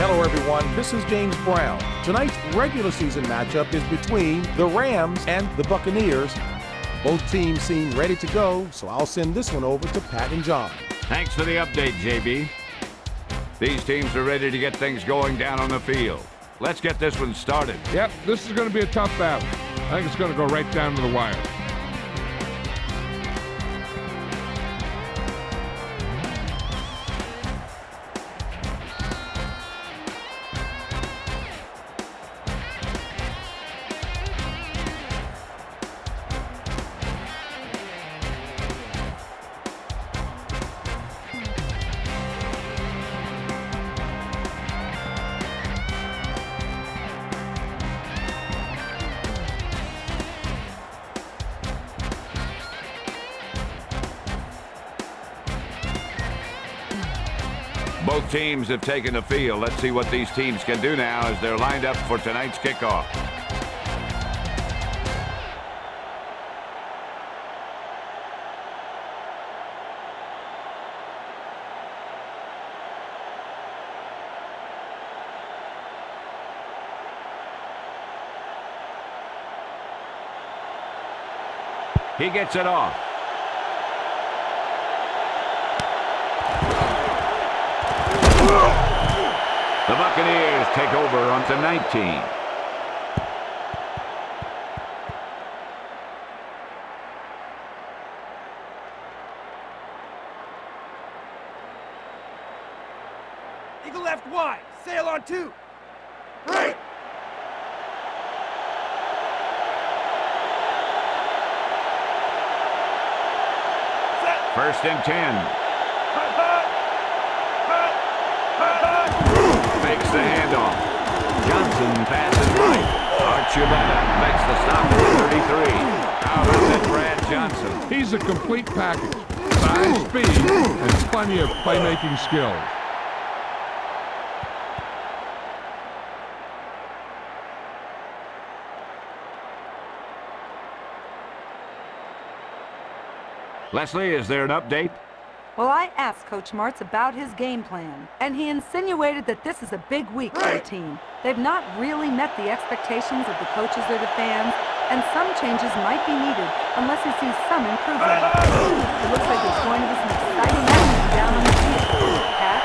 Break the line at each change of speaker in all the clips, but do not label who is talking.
Hello, everyone. This is James Brown. Tonight's regular season matchup is between the Rams and the Buccaneers. Both teams seem ready to go, so I'll send this one over to Pat and John.
Thanks for the update, JB. These teams are ready to get things going down on the field. Let's get this one started.
Yep, this is going to be a tough battle. I think it's going to go right down to the wire.
Both teams have taken the field. Let's see what these teams can do now as they're lined up for tonight's kickoff. He gets it off. The Buccaneers take over on to 19.
Eagle left wide. Sail on 2. Right. Set.
First and 10. Makes the handoff. Johnson passes right. Archuleta makes the stop at 33. How about that Brad Johnson?
He's a complete package. Size, speed, and plenty of playmaking skills.
Leslie, is there an update?
Well, I asked Coach Martz about his game plan, and he insinuated that this is a big week for the team. They've not really met the expectations of the coaches or the fans, and some changes might be needed unless he sees some improvement. It looks like there's going to be some exciting action down on the field. Pat?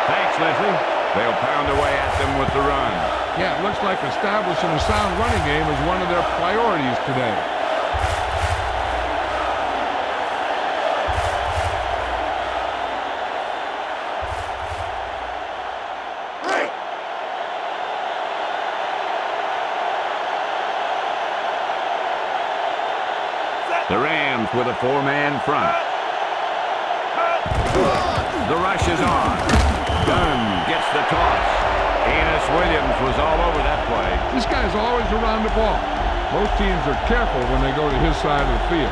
Thanks, Leslie. They'll pound away at them with the run.
Yeah, it looks like establishing a sound running game is one of their priorities today.
The Rams with a 4-man front. The rush is on. Dunn gets the toss. Enos Williams was all over that play.
This guy's always around the ball. Most teams are careful when they go to his side of the field.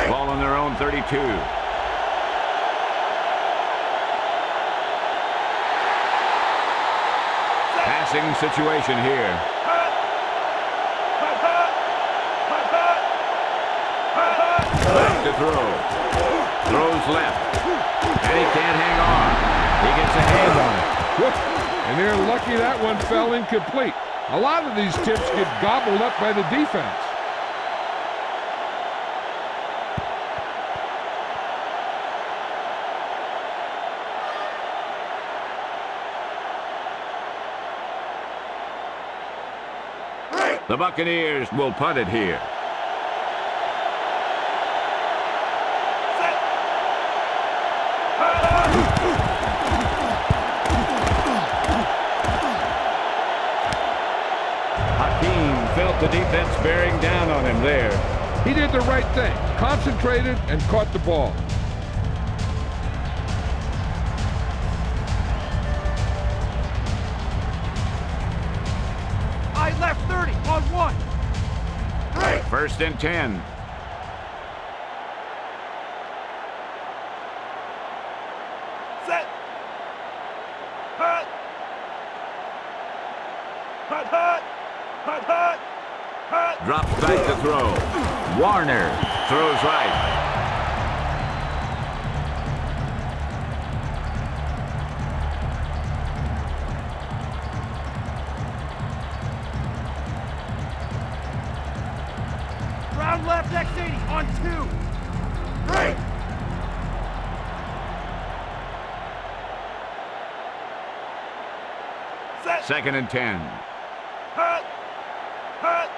Ball on their own 32. Passing situation here. Back to throw. Throws left. And he can't hang on. He gets a hand on it.
Whoop. And they're lucky that one fell incomplete. A lot of these tips get gobbled up by the defense.
The Buccaneers will punt it here. Hakeem felt the defense bearing down on him there.
He did the right thing, concentrated and caught the ball.
I left 30 on 1. Right.
First and 10.
Set. Hut. Hut, hut. Hut, hut. Hut.
Drops back to throw. Warner throws right.
Round left, X80 on 2. Break. Set.
2nd and 10.
Hut. Hut.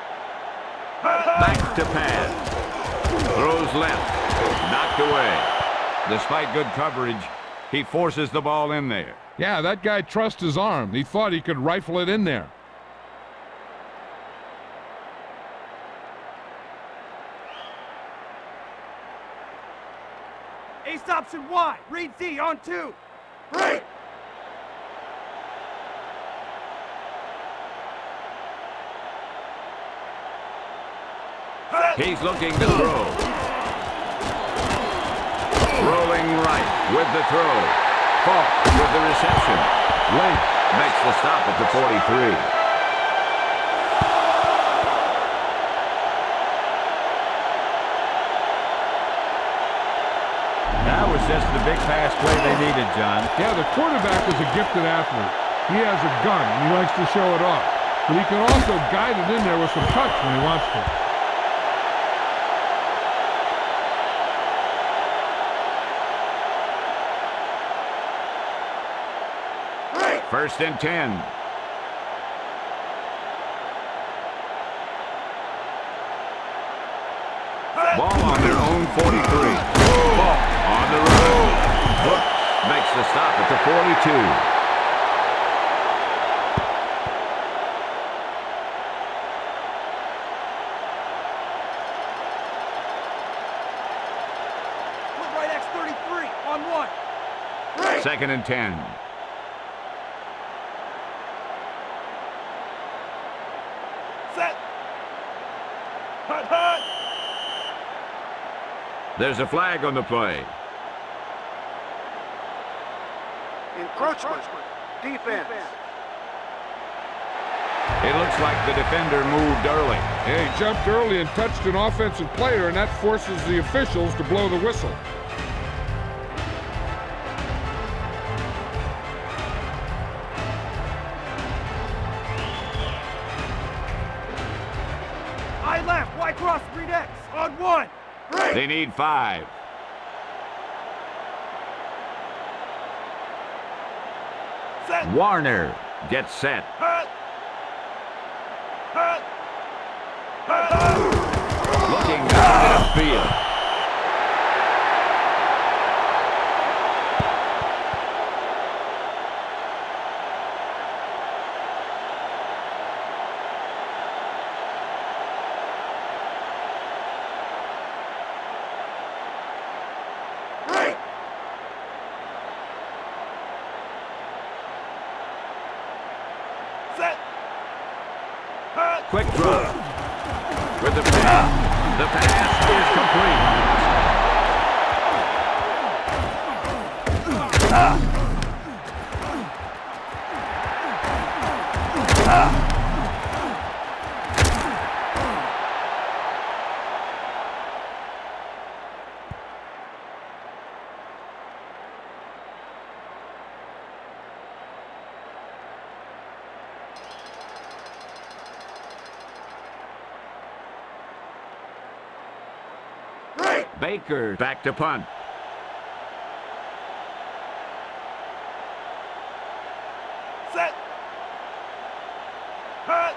Back to pass. Throws left. Knocked away. Despite good coverage, he forces the ball in there.
Yeah, that guy trusts his arm. He thought he could rifle it in there.
Ace option Y. Read Z on 2. Break.
He's looking to throw. Rolling right with the throw. Falk with the reception. Link makes the stop at the 43.
That was just the big pass play they needed, John.
Yeah, the quarterback is a gifted athlete. He has a gun, and he likes to show it off. But he can also guide it in there with some touch when he wants to.
First and 10. Ball on their own 43. Ball on the run. Hook makes the stop at the 42.
Right X33 on 1. Break.
2nd and 10.
Set. Hut, hut.
There's a flag on the play.
Encroachment. Defense.
It looks like the defender moved early.
Yeah, he jumped early and touched an offensive player, and that forces the officials to blow the whistle.
I left. Y cross. Read X on 1. Break.
They need 5.
Set.
Warner gets set.
Hut. Hut. Hut, hut.
Looking downfield.
Break. Set. Hut.
Quick throw. With the pass. The pass is complete.
Break.
Baker back to punt.
Set. Hut.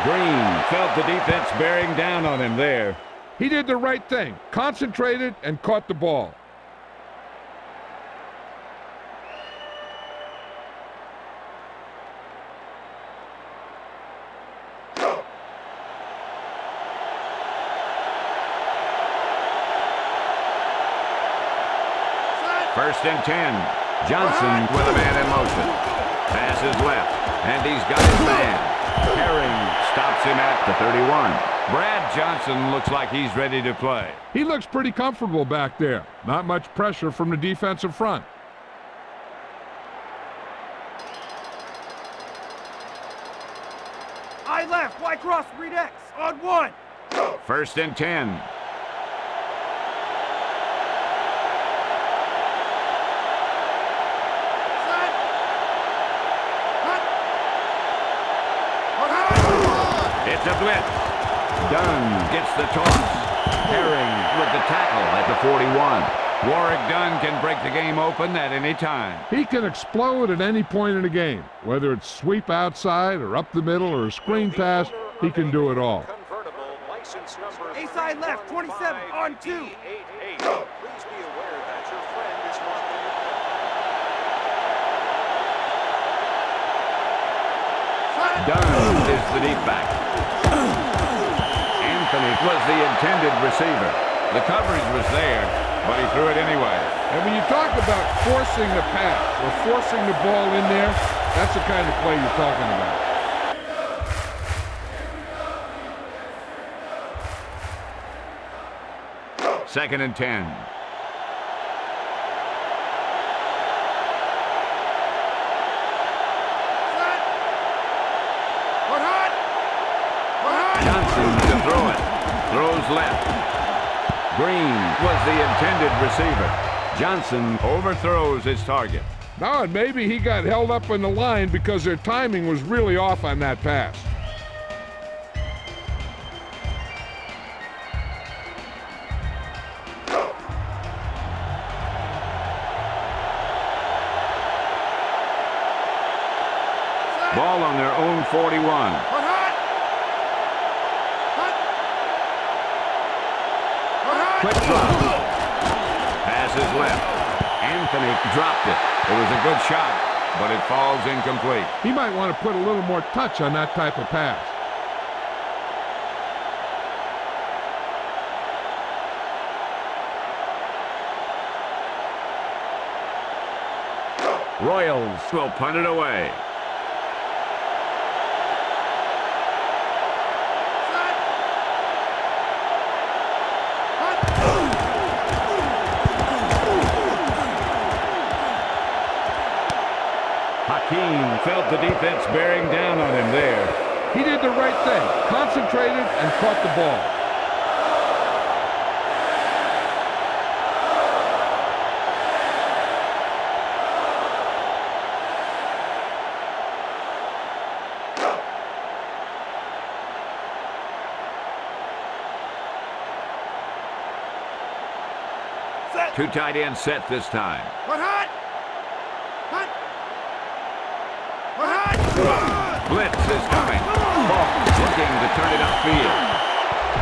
Green felt the defense bearing down on him there.
He did the right thing, concentrated and caught the ball.
First and 10. Johnson with a man in motion. Passes left, and he's got his man. Herring stops him at the 31. Brad Johnson looks like he's ready to play.
He looks pretty comfortable back there. Not much pressure from the defensive front.
I left, Y cross, read X, on 1.
1st and 10. It's a blitz. Dunn gets the toss. Herring with the tackle at the 41. Warwick Dunn can break the game open at any time.
He can explode at any point in the game. Whether it's sweep outside or up the middle or a screen pass, he can do it all.
A side left, 27, on 2.
Dunn is the deep back. Anthony was the intended receiver. The coverage was there, but he threw it anyway.
And when you talk about forcing the pass or forcing the ball in there, that's the kind of play you're talking about.
Second and 10. Johnson to throw it. Throws left. Green was the intended receiver. Johnson overthrows his target.
No, and maybe he got held up in the line because their timing was really off on that pass.
Ball on their own 41. Quick drop. Pass is left. Anthony dropped it. It was a good shot, but it falls incomplete.
He might want to put a little more touch on that type of pass.
Royals will punt it away. Hakeem felt the defense bearing down on him there.
He did the right thing, concentrated and caught the ball.
Two tight ends set this time. Blitz is coming. Falk looking to turn it upfield.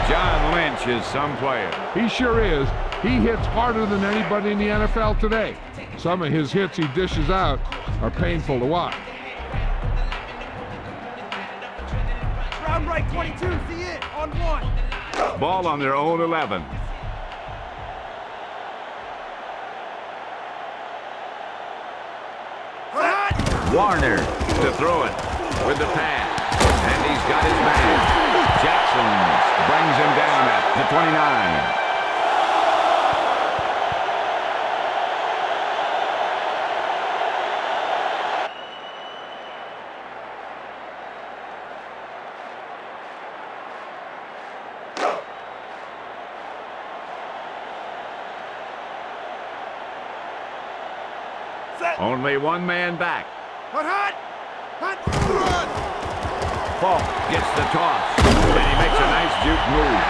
John Lynch is some player.
He sure is. He hits harder than anybody in the NFL today. Some of his hits he dishes out are painful to watch.
Round right, 22, see it, on 1.
Ball on their own 11. Warner to throw it with the pass. And he's got his man. Jackson brings him down at the 29. Only one man back. Falk gets the toss, and he makes a nice juke move.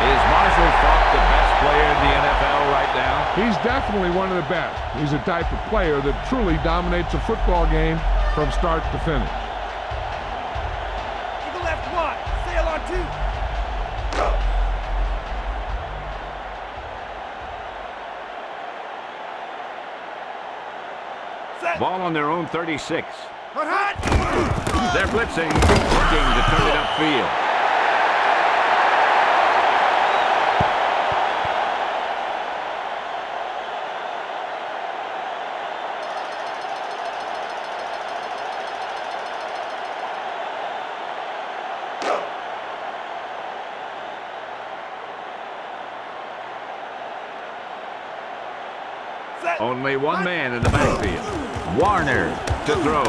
Is Marshall Falk the best player in the NFL right now?
He's definitely one of the best. He's a type of player that truly dominates a football game from start to finish.
Eagle left wide, sail on 2.
Ball on their own 36. They're blitzing, looking to turn it upfield. Only one man in the backfield. Warner to throw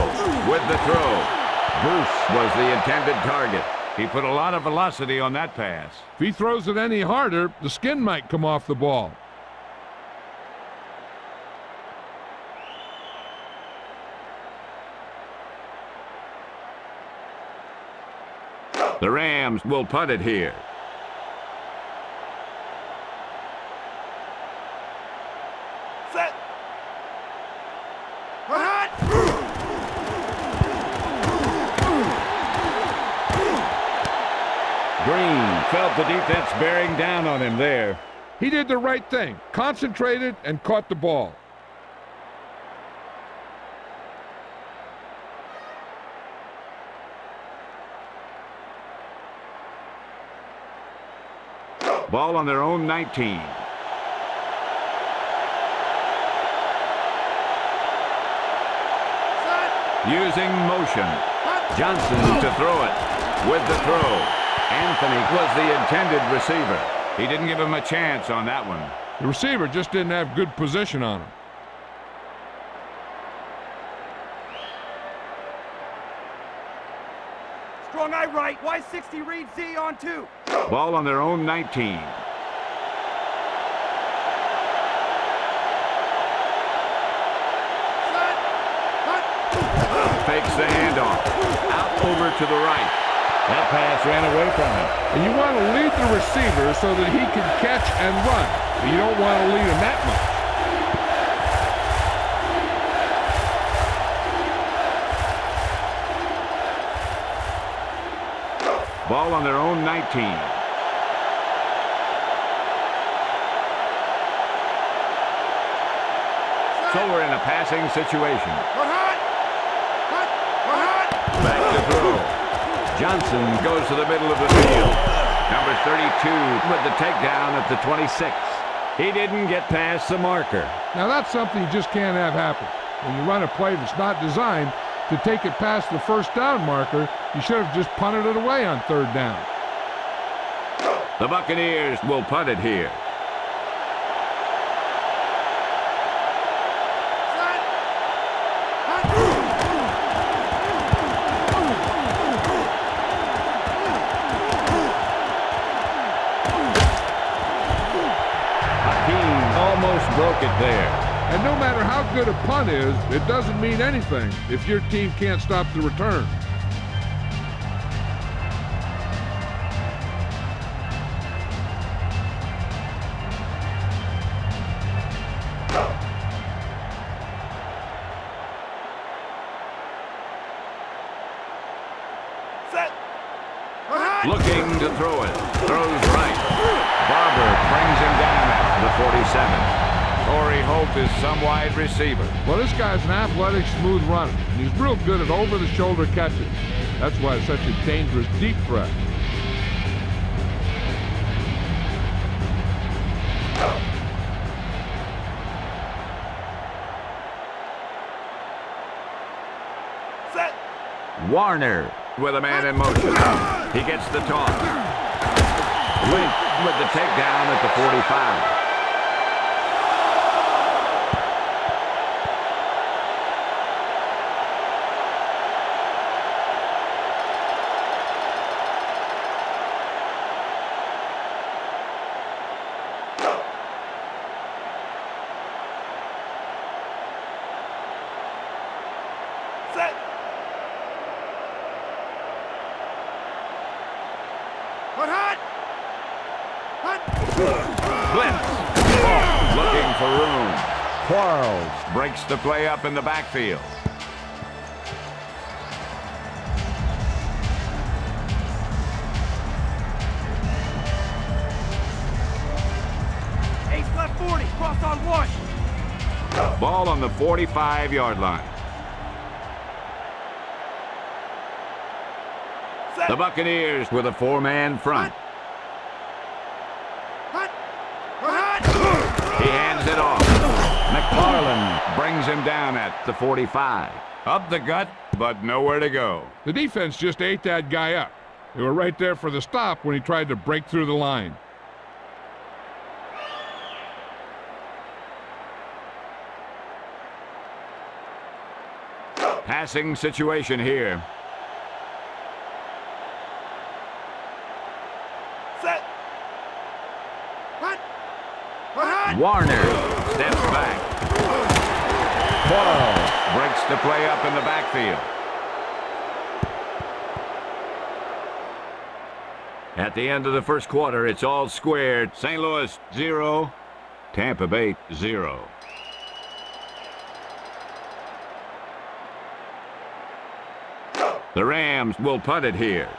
with the throw. Bruce was the intended target. He put a lot of velocity on that pass.
If he throws it any harder, the skin might come off the ball.
The Rams will punt it here.
Set. We're hot.
Green felt the defense bearing down on him there.
He did the right thing, concentrated and caught the ball.
Ball on their own 19. Using motion. Johnson to throw it. With the throw. Anthony was the intended receiver. He didn't give him a chance on that one.
The receiver just didn't have good position on him.
Strong eye right. Y60 read Z on 2.
Ball on their own 19. Fakes the handoff. Out over to the right.
That pass ran away from him.
And you want to lead the receiver so that he can catch and run. But you don't want to lead him that much.
Ball on their own 19. So we're in a passing situation.
We're hot. Hot. We're hot.
Back to throw. Johnson goes to the middle of the field. Number 32 with the takedown at the 26. He didn't get past the marker.
Now that's something you just can't have happen. When you run a play that's not designed to take it past the first down marker, you should have just punted it away on third down.
The Buccaneers will punt it here. Broke it there.
And no matter how good a punt is, it doesn't mean anything if your team can't stop the return.
Set. We're hot.
Looking to throw it. Throws right. Barber brings him down at the 47. Torrey Holt is some wide receiver.
Well, this guy's an athletic, smooth runner, and he's real good at over-the-shoulder catches. That's why it's such a dangerous deep threat.
Set.
Warner with a man in motion. He gets the toss. Link with the takedown at the 45.
Set. We're hot. Hot.
Blitz. Oh, looking for room. Quarles breaks the play up in the backfield.
Ace left 40. Cross on 1.
Ball on the 45-yard line.
Set.
The Buccaneers with a four-man front.
Hot. We're hot.
He hands it off. McFarland brings him down at the 45. Up the gut, but nowhere to go.
The defense just ate that guy up. They were right there for the stop when he tried to break through the line.
Passing situation here. Warner steps back. Ball breaks the play up in the backfield. At the end of the first quarter, it's all squared. St. Louis 0, Tampa Bay 0. The Rams will punt it here.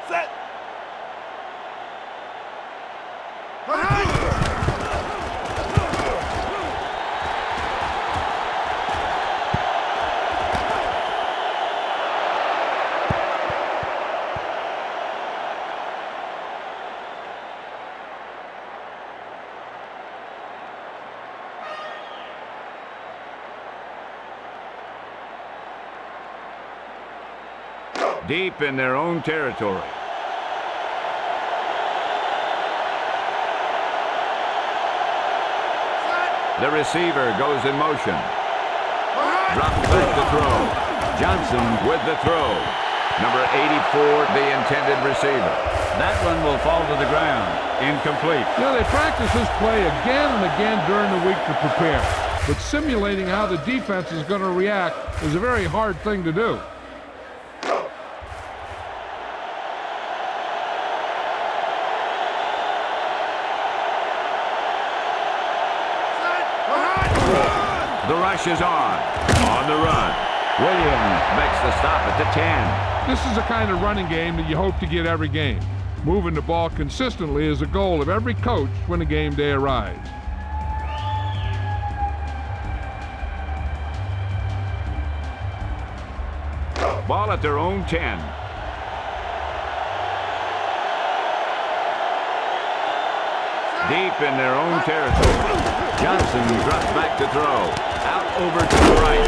Set.
Deep in their own territory. The receiver goes in motion. Drops back to throw. Johnson with the throw. Number 84, the intended receiver.
That one will fall to the ground. Incomplete.
You know, they practice this play again and again during the week to prepare. But simulating how the defense is going to react is a very hard thing to do.
The rush is on the run. Williams makes the stop at the 10.
This is the kind of running game that you hope to get every game. Moving the ball consistently is the goal of every coach when the game day arrives.
Ball at their own 10. Deep in their own territory. Johnson drops back to throw. Out over to the right.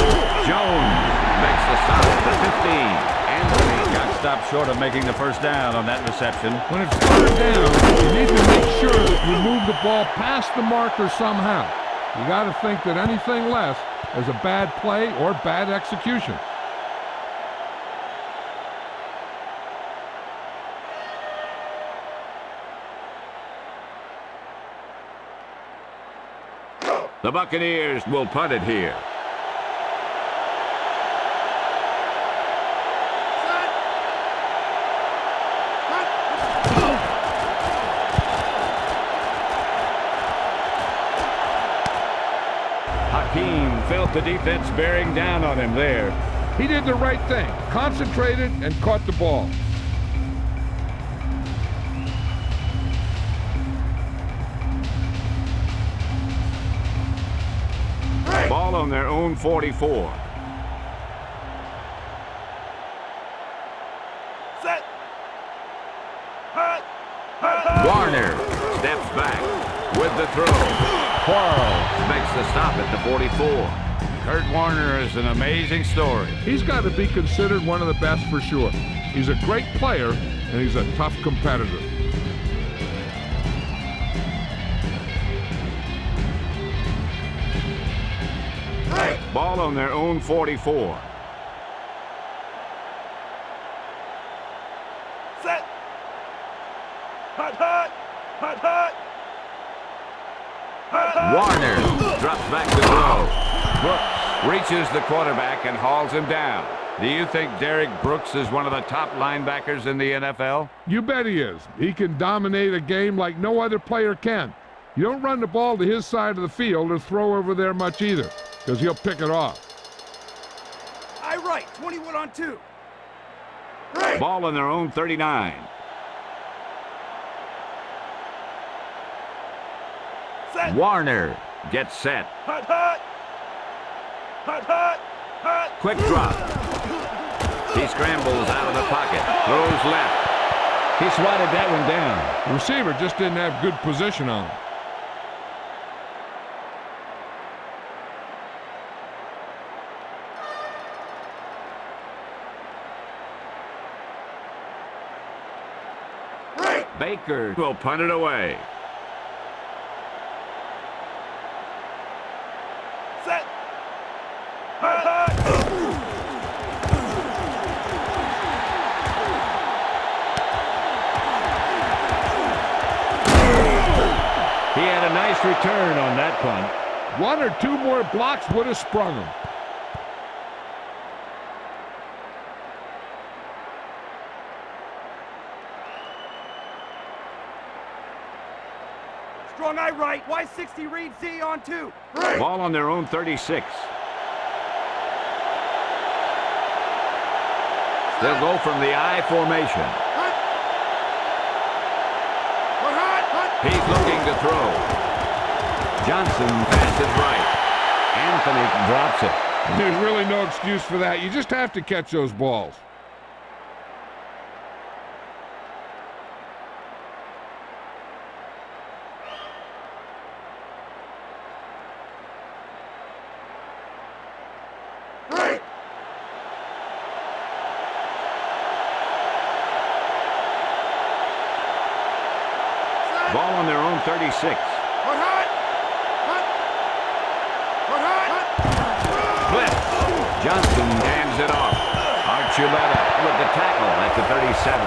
Jones makes the stop at the 15. Anthony
Got stopped short of making the first down on that reception.
When it's third down, you need to make sure that you move the ball past the marker somehow. You got to think that anything less is a bad play or bad execution.
The Buccaneers will punt it here. Hakeem felt the defense bearing down on him there.
He did the right thing, concentrated and caught the ball.
Ball on their own 44.
Set.
Warner steps back with the throw. Quarles makes the stop at the 44.
Kurt Warner is an amazing story.
He's got to be considered one of the best for sure. He's a great player, and he's a tough competitor.
Ball on their own 44.
Set. Hot, hot. Hot, hot. Hot, hot.
Warner drops back to throw. Brooks reaches the quarterback and hauls him down. Do you think Derek Brooks is one of the top linebackers in the NFL?
You bet he is. He can dominate a game like no other player can. You don't run the ball to his side of the field or throw over there much either, because he'll pick it off.
I right. 21 on 2.
Ball on their own 39.
Set.
Warner gets set.
Hot, hot. Hot, hot. Hot.
Quick drop. He scrambles out of the pocket. Throws left.
He swatted that one down.
The receiver just didn't have good position on him.
Baker will punt it away.
Set. Hot, hot.
return on that punt.
One or two more blocks would have sprung him.
Strong eye right. Y60 read Z on 2.
Ball on their own 36. They'll go from the I formation. He's looking to throw. Johnson passes right. Anthony drops it.
There's really no excuse for that. You just have to catch those balls.
Ball on their own 36. Blitz. Johnson hands it off. Archuleta with the tackle at the 37.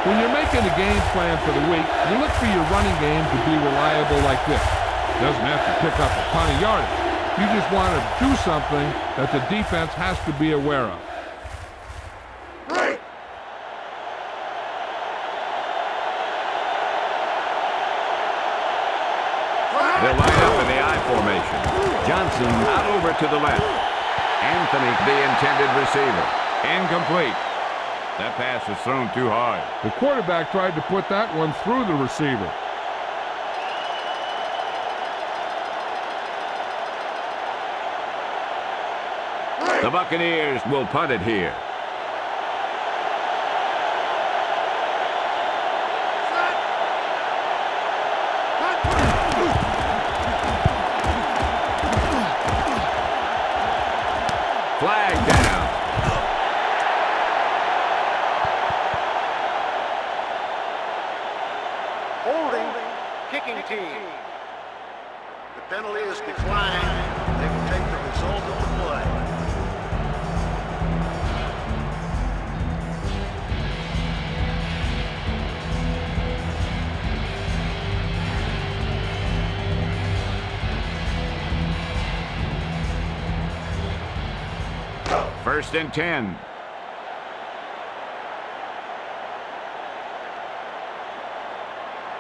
When you're making a game plan for the week, you look for your running game to be reliable like this. Doesn't have to pick up a ton of yardage. You just want to do something that the defense has to be aware of.
They'll line up in the I formation. Johnson out over to the left. Anthony, the intended receiver. Incomplete. That pass was thrown too hard.
The quarterback tried to put that one through the receiver.
The Buccaneers will punt it here. Flag down.
Holding, kicking team. The penalty is declined. They will take the result of the play.
First and 10.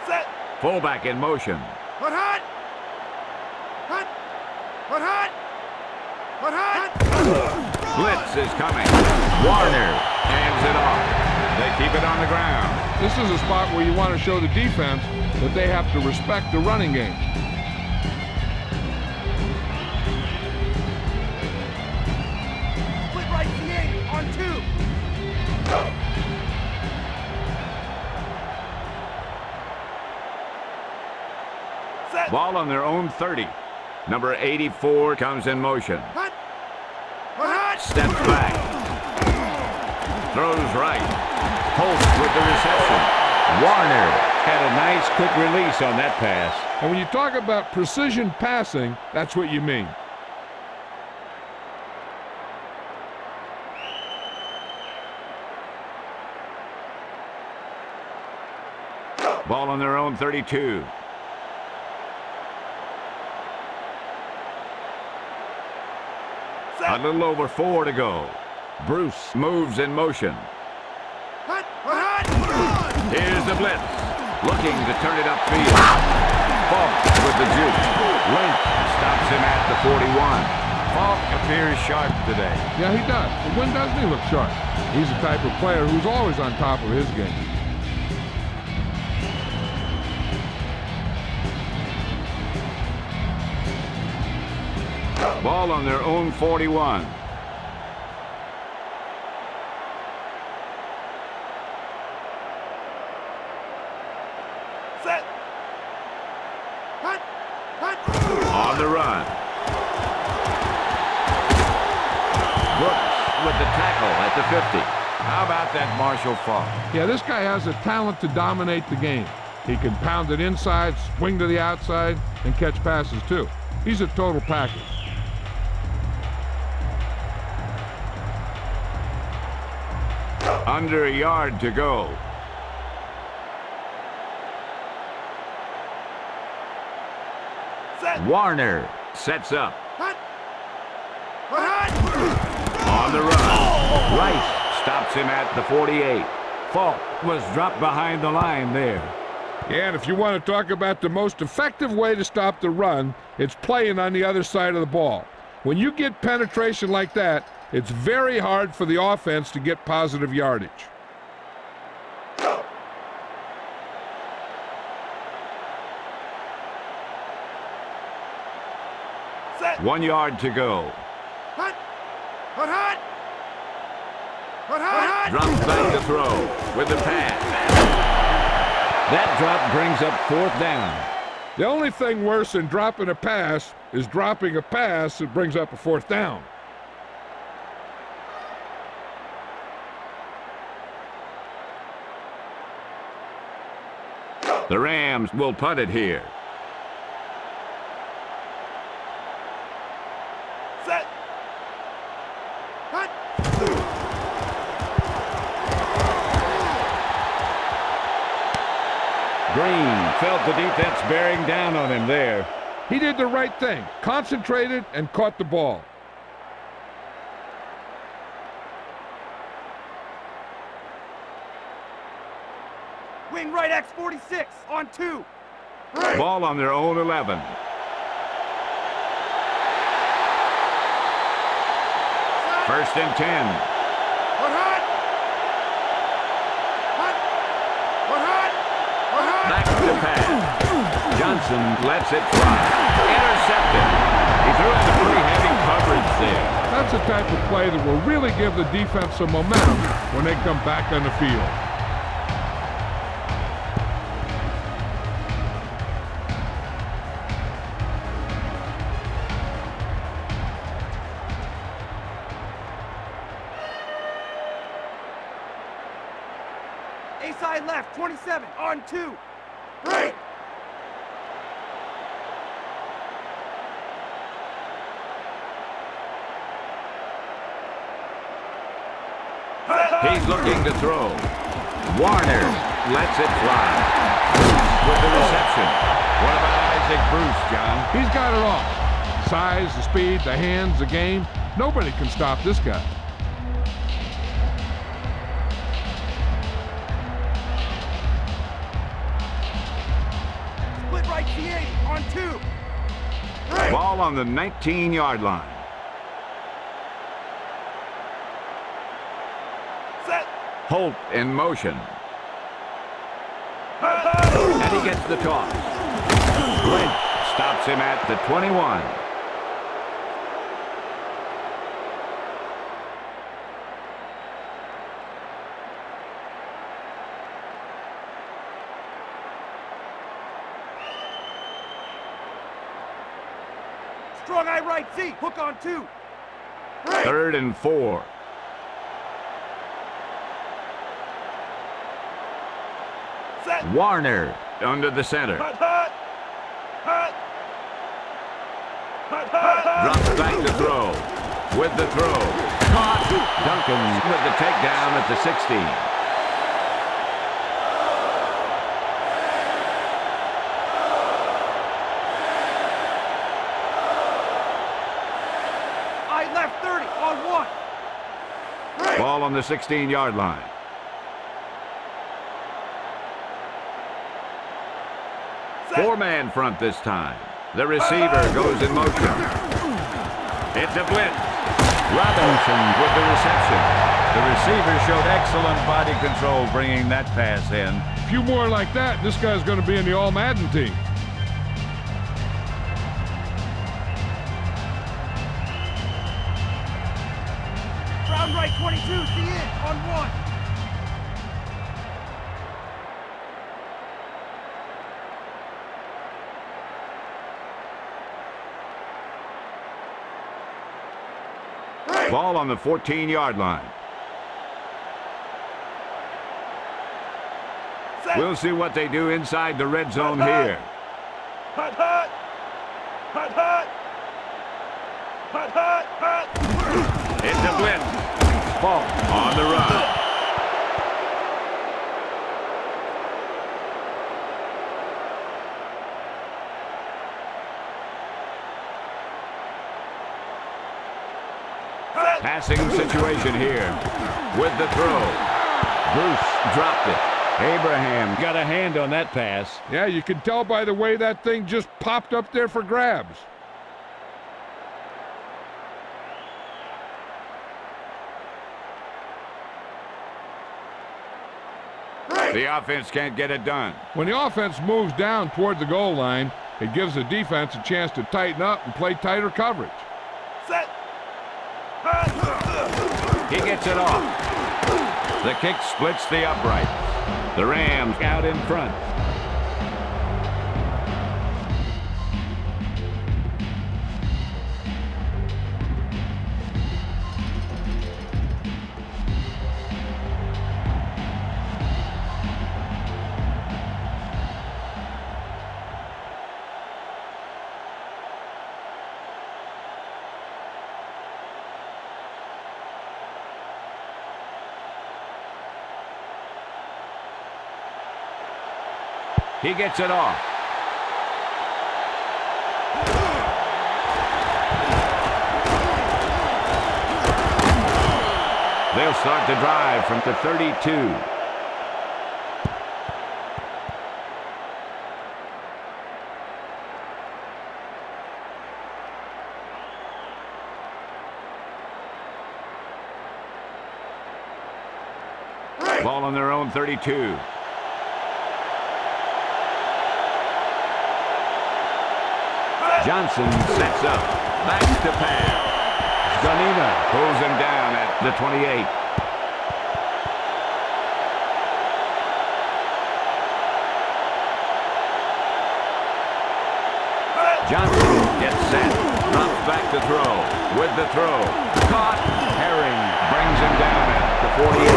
Set.
Fullback in motion.
Hut hut. Hut. Hut hut. Hut hut.
Blitz is coming. Warner hands it off. They keep it on the ground.
This is a spot where you want to show the defense that they have to respect the running game.
Split right C8 on 2. Set.
Ball on their own 30. Number 84 comes in motion.
Hut. Hut hut.
Steps back. Throws right. Holt with the reception. Warner had a nice quick release on that pass.
And when you talk about precision passing, that's what you mean.
Ball on their own 32. A little over 4 to go. Bruce moves in motion.
Hut. Hut hut.
Here's the blitz. Looking to turn it upfield. Falk with the juke. Link stops him at the 41. Falk appears sharp today.
Yeah, he does. But when doesn't he look sharp? He's the type of player who's always on top of his game.
Ball on their own 41.
Set. Hut. Hut.
On the run. Brooks with the tackle at the 50. How about that Marshall Falk?
Yeah, this guy has a talent to dominate the game. He can pound it inside, swing to the outside, and catch passes too. He's a total package.
Under a yard to go. Warner sets up.
Hut. Hut.
On the run. Rice stops him at the 48. Falk was dropped behind the line there.
Yeah, and if you want to talk about the most effective way to stop the run, it's playing on the other side of the ball. When you get penetration like that, it's very hard for the offense to get positive yardage.
Set.
1 yard to go.
Hut. Hut. Hut. Hut. Hut.
Drops back to throw with the pass. That drop brings up 4th down.
The only thing worse than dropping a pass is dropping a pass that brings up a 4th down.
The Rams will punt it here.
Set. Hut.
Green felt the defense bearing down on him there.
He did the right thing, concentrated and caught the ball.
Wing right X46 on 2.
Ball on their own 11. First and 10.
Hut. Hut. Hut. Hut. Hut. Hut. Hut.
Back to pass. Johnson lets it fly. Intercepted. He threw into pretty heavy coverage there.
That's the type of play that will really give the defense some momentum when they come back on the field.
A side left 27 on 2. Break.
He's looking to throw. Warner lets it fly. Bruce with the reception. What about Isaac Bruce, John?
He's got it all. Size, the speed, the hands, the game. Nobody can stop this guy.
Split right C80 on 2. Break.
Ball on the 19-yard line.
Set.
Holt in motion. And he gets the toss. Lynch stops him at the 21.
Strong eye right Z. Hook on 2. Break.
3rd and 4.
Set.
Warner under the center.
Hut. Hut. Hut. Hut. Hut.
Drops back to throw. With the throw. Caught. Duncan with the takedown at the 16.
I left 30 on 1. Break.
Ball on the 16-yard line.
Set.
4-man front this time. The receiver goes in motion. It's a blitz. Robinson with the reception.
The receiver showed excellent body control bringing that pass in.
A few more like that, this guy's going to be in the All-Madden team.
Round right 22 C in on 1.
Ball on the 14-yard line.
Set.
We'll see what they do inside the red zone here.
Hut. Hut. Hut. Hut. Hut. Hut. Hut.
It's a blitz. Falk on the run. Passing situation here with the throw. Bruce dropped it. Abraham got a hand on that pass.
Yeah, you can tell by the way that thing just popped up there for grabs.
The offense can't get it done.
When the offense moves down toward the goal line, it gives the defense a chance to tighten up and play tighter coverage.
Set.
He gets it off. The kick splits the uprights. The Rams out in front. He gets it off. They'll start the drive from the 32. Ball on their own 32. Johnson sets up. Back to pass. Zanina pulls him down at the 28. Johnson gets set. Drops back to throw. With the throw. Caught. Herring brings him down at the 48.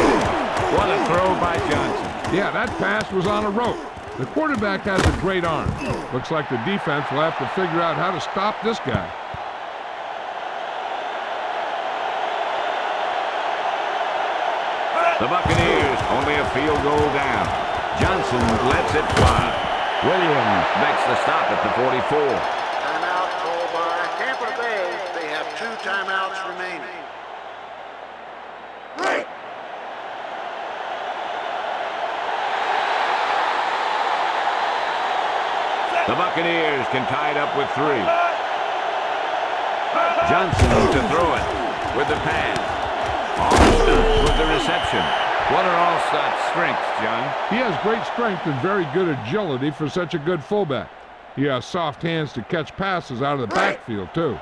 What a throw by Johnson.
Yeah, that pass was on a rope. The quarterback has a great arm. Looks like the defense will have to figure out how to stop this guy.
The Buccaneers only a field goal down. Johnson lets it fly. Williams makes the stop at the 44.
Timeout called by Tampa Bay. They have 2 timeouts remaining.
The Buccaneers can tie it up with 3. Johnson to throw it with the pass. Allstott with the reception. What are Allstott's strengths, John?
He has great strength and very good agility for such a good fullback. He has soft hands to catch passes out of the backfield, too.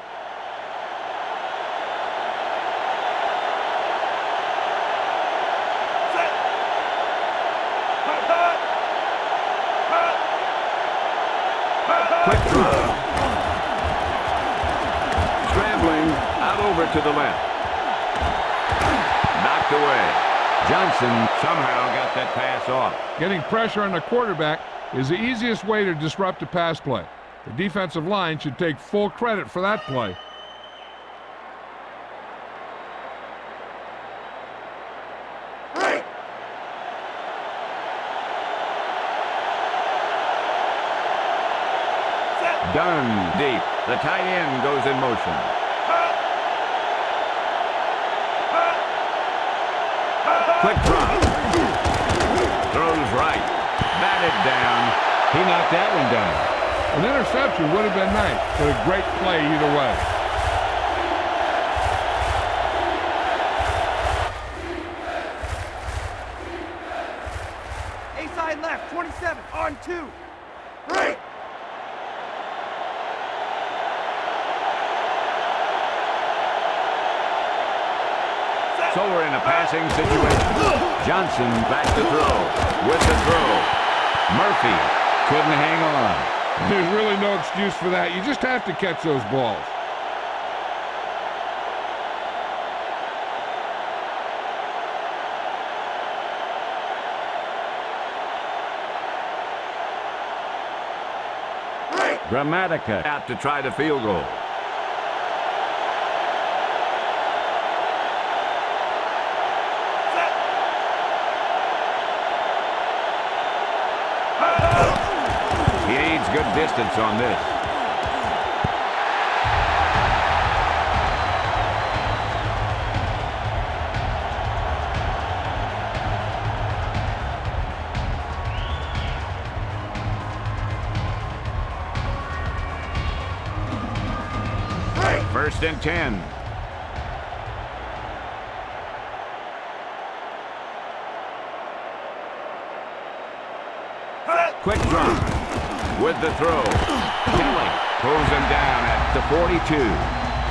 Quick throw. Scrambling out over to the left. Knocked away. Johnson somehow got that pass off.
Getting pressure on the quarterback is the easiest way to disrupt a pass play. The defensive line should take full credit for that play.
Done deep. The tight end goes in motion. Quick drop. Throws right. Batted down. He knocked that one down.
An interception would have been nice, but a great play either way.
A-side left, 27, on 2.
So we're in a passing situation. Johnson back to throw. With the throw. Murphy couldn't hang on.
There's really no excuse for that. You just have to catch those balls.
Gramatica out to try the field goal. He needs good distance on this. First and 10. Quick drop with the throw. Kelly pulls him down at the 42.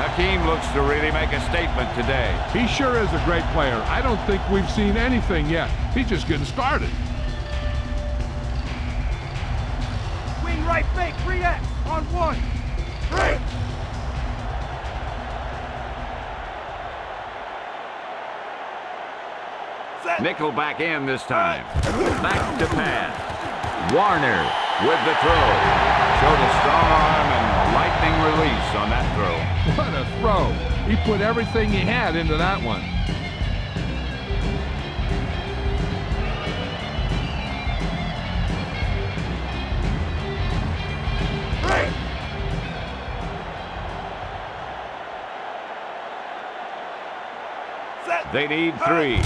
Hakeem looks to really make a statement today.
He sure is a great player. I don't think we've seen anything yet. He's just getting started.
Wing right fake, 3X on 1. Break. Set.
Nickel back in this time. Back to pass. Warner with the throw. Showed a strong arm and lightning release on that throw.
What a throw. He put everything he had into that one.
Break. Set.
They need 3.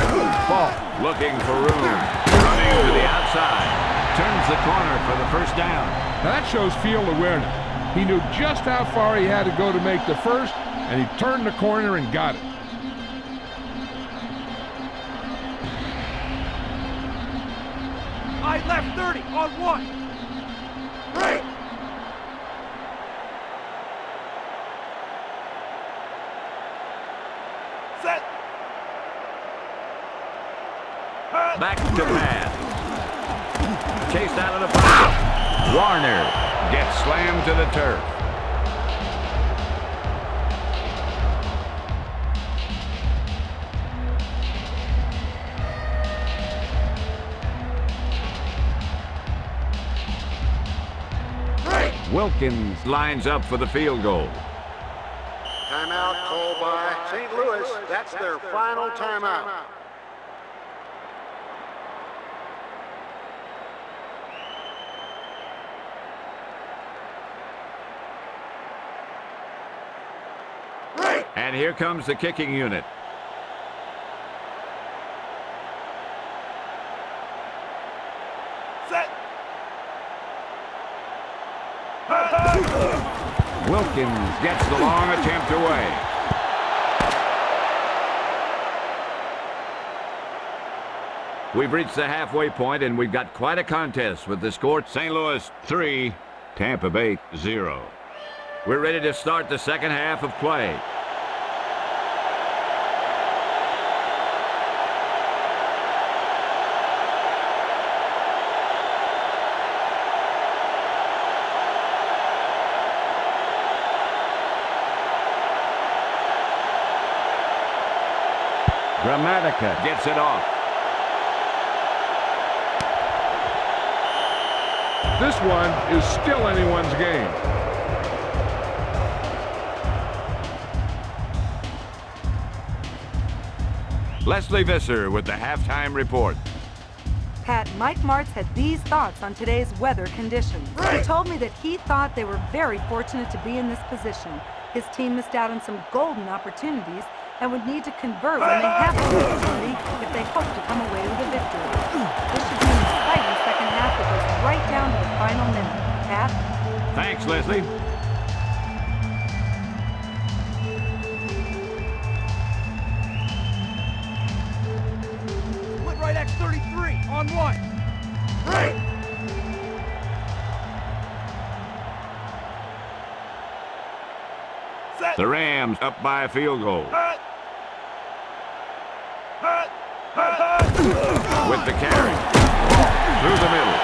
Ball looking for room. Running to the outside. Turns the corner for the first down.
Now that shows field awareness. He knew just how far he had to go to make the first, and he turned the corner and got it.
I left 30 on 1. Break. Set.
Back to pass. Chased out of the pocket. Warner gets slammed to the turf. Wilkins lines up for the field goal.
Timeout called by St. Louis. That's their final timeout.
And here comes the kicking unit.
Set.
Wilkins gets the long attempt away. We've reached the halfway point, and we've got quite a contest with the score St. Louis 3, Tampa Bay 0. We're ready to start the second half of play. Gramatica gets it off.
This one is still anyone's game.
Leslie Visser with the halftime report.
Pat, Mike Martz had these thoughts on today's weather conditions. He told me that he thought they were very fortunate to be in this position. His team missed out on some golden opportunities and would need to convert when they have the opportunity if they hope to come away with a victory. This should be an exciting second half that goes right down to the final minute. Pat?
Thanks, Leslie.
Split right X 33 on 1. Break. Set.
The Rams up by a field goal. With the carry. Through the middle.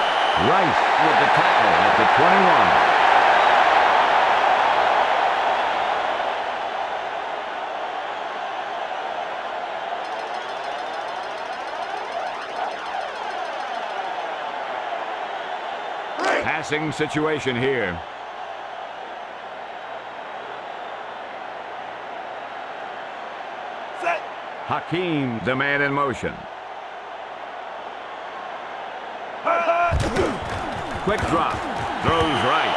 Rice with the tackle at the 21. Passing situation here.
Set.
Hakeem, the man in motion. Quick drop. Throws right.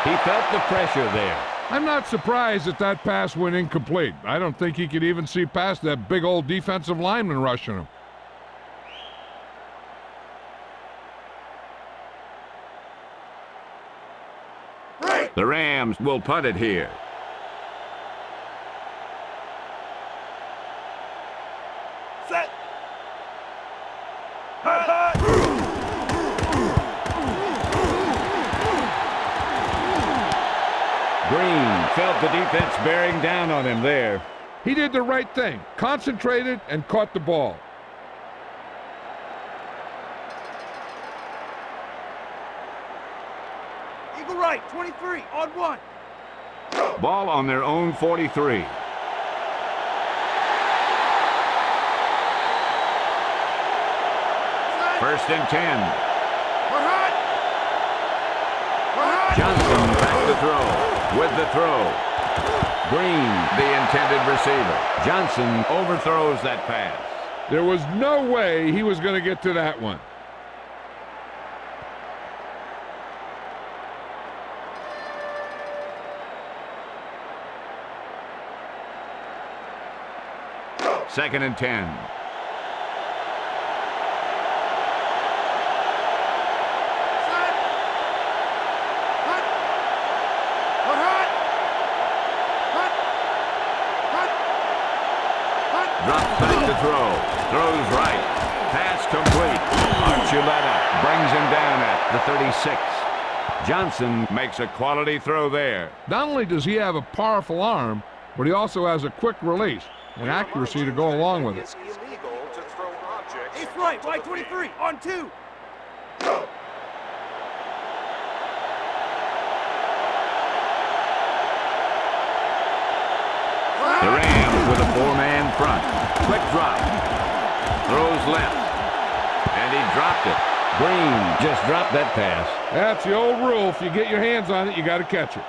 He felt the pressure there.
I'm not surprised that that pass went incomplete. I don't think he could even see past that big old defensive lineman rushing him.
The Rams will punt it here.
Set. Hut, hut.
Green felt the defense bearing down on him there.
He did the right thing, concentrated and caught the ball.
Eagle right, 23, on 1.
Ball on their own 43. First and 10.
We're hot. We're hot.
Johnson back to throw. With the throw. Green, the intended receiver. Johnson overthrows that pass.
There was no way he was going to get to that one.
Second and 10. Drops back to throw. Throws right. Pass complete. Archuleta brings him down at the 36. Johnson makes a quality throw there.
Not only does he have a powerful arm, but he also has a quick release and accuracy to go along with it.
It's illegal to throw objects.
Ace right, wide 23, on 2.
The Rams with a four-man front. Quick drop. Throws left. And he dropped it. Green just dropped that pass.
That's the old rule. If you get your hands on it, you got to catch it.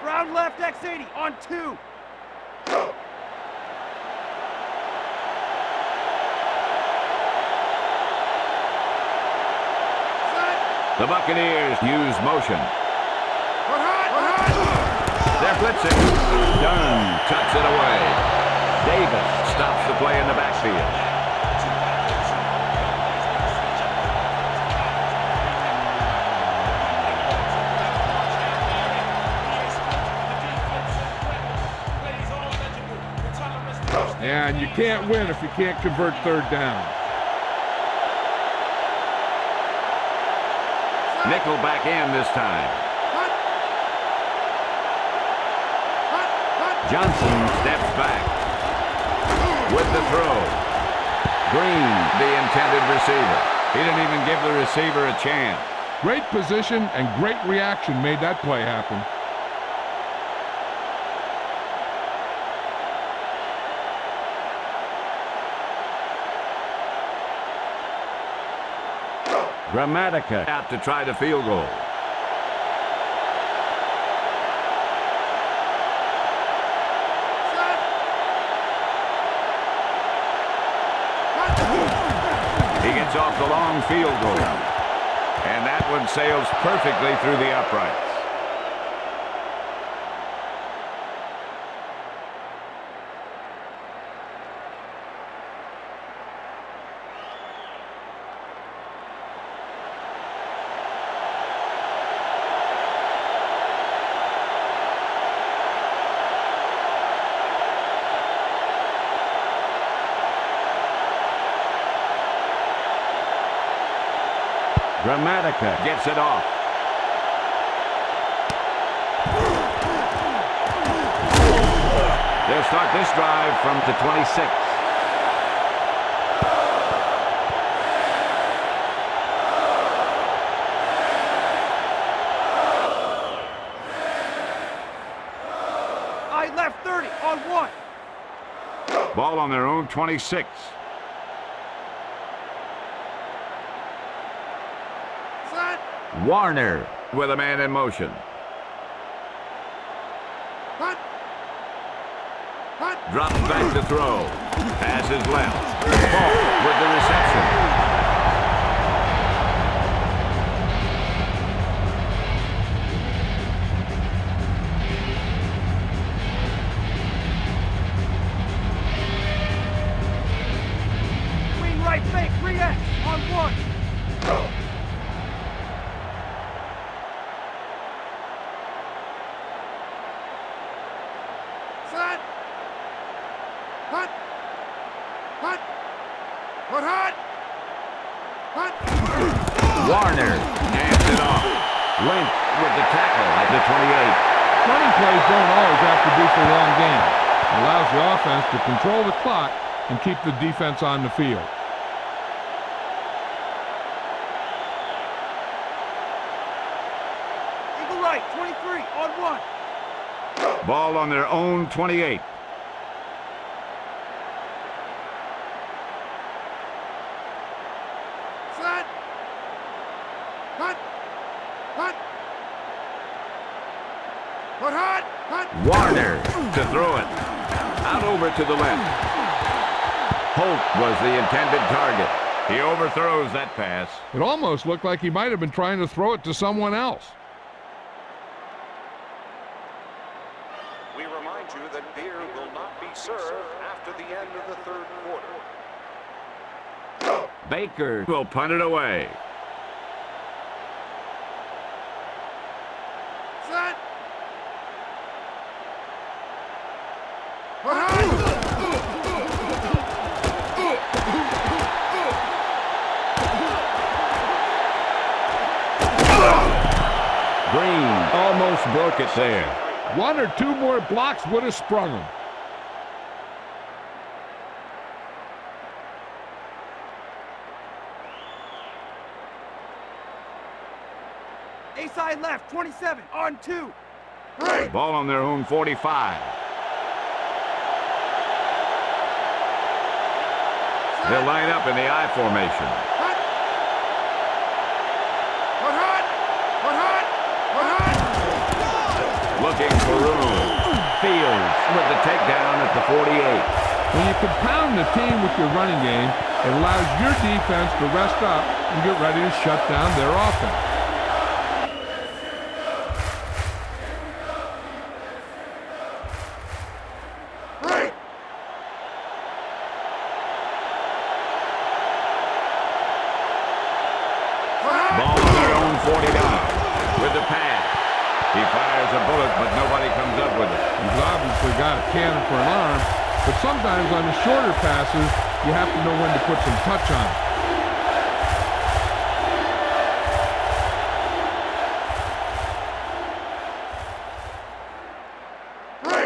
Round left, X80, on 2.
The Buccaneers use motion.
We're hot. We're hot.
They're blitzing. Dunn cuts it away. Davis stops the play in the backfield.
Yeah, and you can't win if you can't convert third down.
Nickel back in this time. Johnson steps back. With the throw. Green, the intended receiver. He didn't even give the receiver a chance.
Great position and great reaction made that play happen.
Grammatica out to try the field goal. He gets off the long field goal. And that one sails perfectly through the uprights. Grammatica gets it off. They'll start this drive from the 26.
I left 30, on 1.
Ball on their own 26. Warner with a man in motion. Drops back to throw. Passes left. Ball with the reception.
Wing right fake, 3X, on 1.
Warner hands it off. Lynch with the tackle at the 28.
Running plays don't always have to be for long games. It allows the offense to control the clock and keep the defense on the field.
Eagle right, 23, on 1.
Ball on their own 28.
Set. Hut. Hut. Put hot. Hut.
Warner to throw it. Out over to the left. Holt was the intended target. He overthrows that pass.
It almost looked like he might have been trying to throw it to someone else.
We remind you that beer will not be served after the end of the third quarter.
Baker will punt it away.
Set. Put hot.
Green almost broke it there.
One or two more blocks would have sprung him.
A side left, 27, on 2.
Ball on their own 45. They'll line up in the I formation.
Hut. Put hot. Put hot. Put hot.
Looking for room. Fields with the takedown at the 48.
When you compound the team with your running game, it allows your defense to rest up and get ready to shut down their offense.
Ball on their own 49 with the pass. He fires a bullet, but nobody comes up with it.
He's obviously got a cannon for an arm, but sometimes on the shorter passes, you have to know when to put some touch on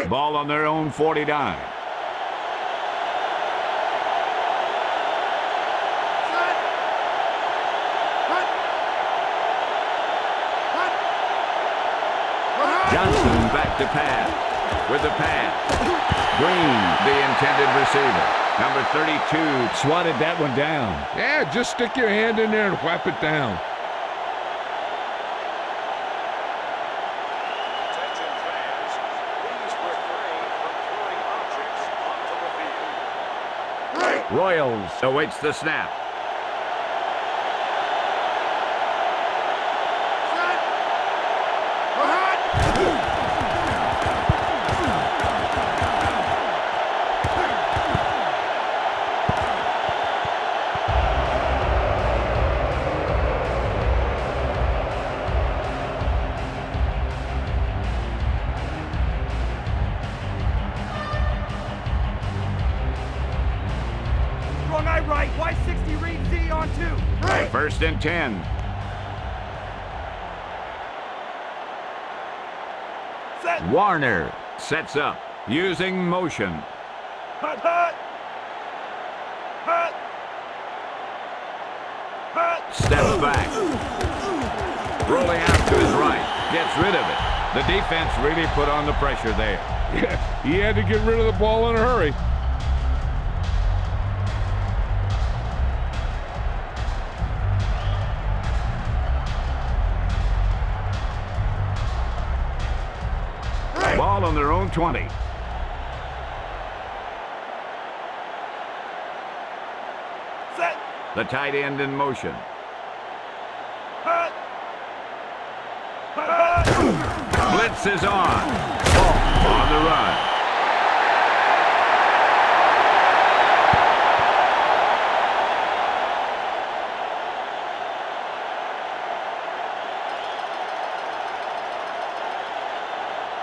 it.
Ball on their own 49. Johnson back to pass. With the pass. Green, the intended receiver. Number 32 swatted that one down.
Yeah, just stick your hand in there and whap it down.
Attention fans, please refrain from throwing objects onto the field.
Royals awaits the snap.
Strong eye right, Y60 read Z on 2.
First and 10.
Set.
Warner sets up using motion.
Hut, hut. Hut. Hut.
Steps back. Rolling out to his right. Gets rid of it. The defense really put on the pressure there.
Yeah, he had to get rid of the ball in a hurry.
Ball on their own 20.
Set.
The tight end in motion.
Hut. Hut, hut.
Blitz is on. Ball on the run.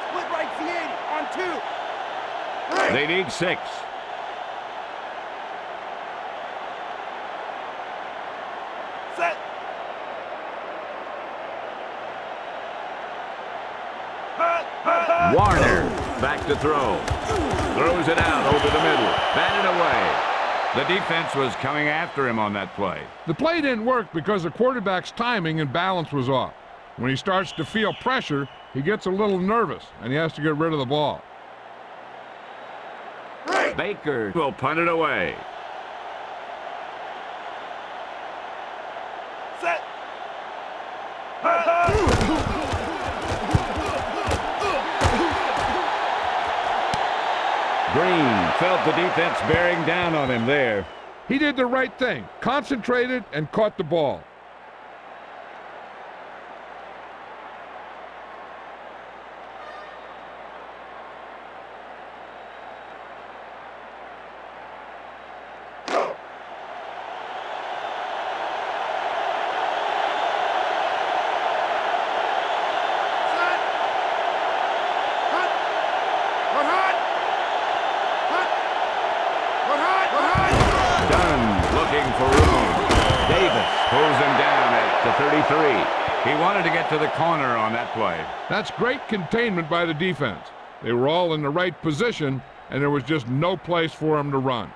Split right Z80 on 2.
They need 6.
Set.
Warner back to throw. Throws it out over the middle. Batted away. The defense was coming after him on that play.
The play didn't work because the quarterback's timing and balance was off. When he starts to feel pressure, he gets a little nervous, and he has to get rid of the ball.
Baker will punt it away.
Set.
Green felt the defense bearing down on him there.
He did the right thing, concentrated and caught the ball.
Pulls him down at the 33. He wanted to get to the corner on that play.
That's great containment by the defense. They were all in the right position, and there was just no place for him to run.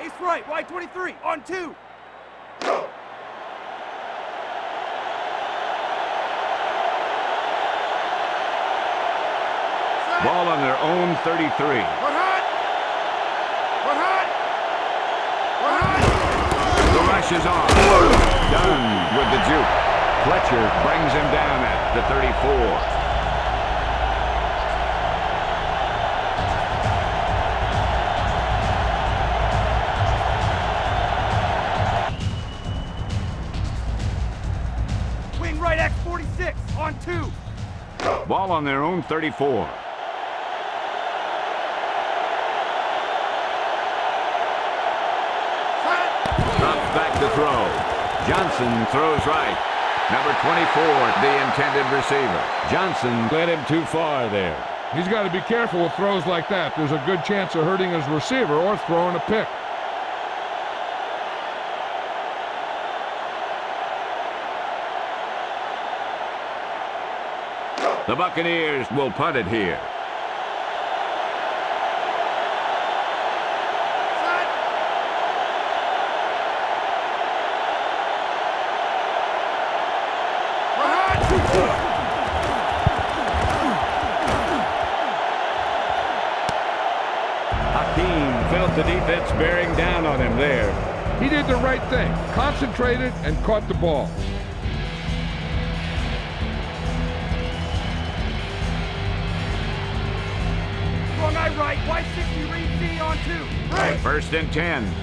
Ace right, wide 23, on 2.
Ball on their own 33. Is on. Done with the juke. Fletcher brings him down at the
34. Wing right X 46 on 2.
Ball on their own 34. Back to throw. Johnson throws right. Number 24, the intended receiver. Johnson led him too far there.
He's got to be careful with throws like that. There's a good chance of hurting his receiver or throwing a pick.
The Buccaneers will punt it here. Felt the defense bearing down on him there.
He did the right thing, concentrated and caught the ball.
Wrong eye right, wide 60, read C on 2. Right.
1st and 10.